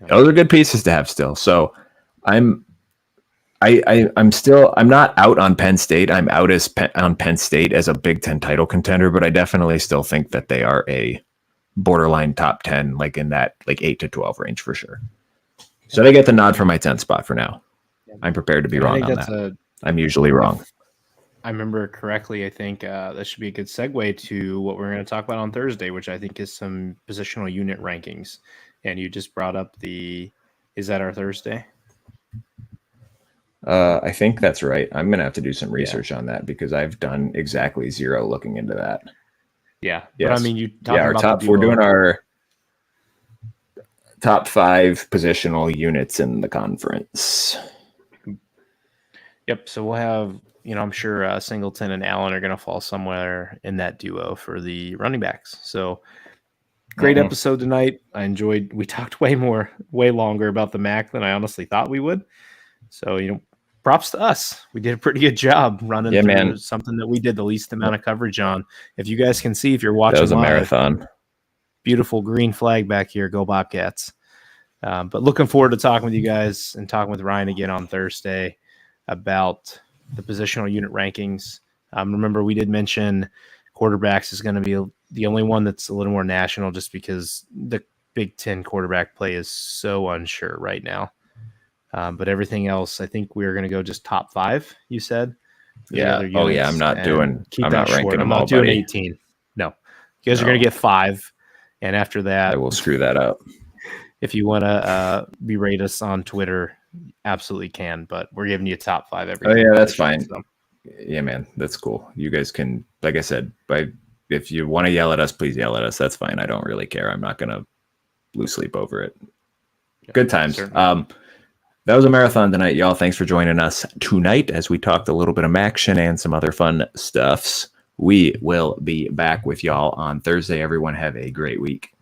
those are good pieces to have still. So I'm not out on Penn State. I'm out on Penn State as a Big Ten title contender, but I definitely still think that they are a borderline top 10, like in that 8 to 12 range for sure. So they get the nod for my 10th spot for now. I'm prepared to be wrong on that. I'm usually wrong. I remember correctly, I think that should be a good segue to what we're going to talk about on Thursday, which I think is some positional unit rankings. And you just brought up is that our Thursday? I think that's right. I'm going to have to do some research on that because I've done exactly 0 looking into that. Yeah. Yes. But I mean, we're doing our top 5 positional units in the conference. Yep. So we'll have I'm sure Singleton and Allen are going to fall somewhere in that duo for the running backs. So great episode tonight. I enjoyed. We talked way longer about the MAC than I honestly thought we would. So props to us. We did a pretty good job running through something that we did the least amount of coverage on. If you guys can see, if you're watching, that was a live, marathon. Beautiful green flag back here. Go Bobcats. But looking forward to talking with you guys and talking with Ryan again on Thursday about the positional unit rankings. Remember, we did mention quarterbacks is going to be the only one that's a little more national just because the Big Ten quarterback play is so unsure right now. But everything else, I think we're going to go just top 5, you said? Yeah. Oh, yeah. I'm not ranking them all, doing buddy. 18. No. You guys are going to get 5. And after that, I will screw that up. If you want to berate us on Twitter, absolutely can. But we're giving you a top 5 every. Oh, yeah, that's fine. So. Yeah, man. That's cool. You guys can, like I said, if you want to yell at us, please yell at us. That's fine. I don't really care. I'm not going to lose sleep over it. Yeah, good times. That was a marathon tonight, y'all. Thanks for joining us tonight as we talked a little bit of action and some other fun stuffs. We will be back with y'all on Thursday. Everyone have a great week.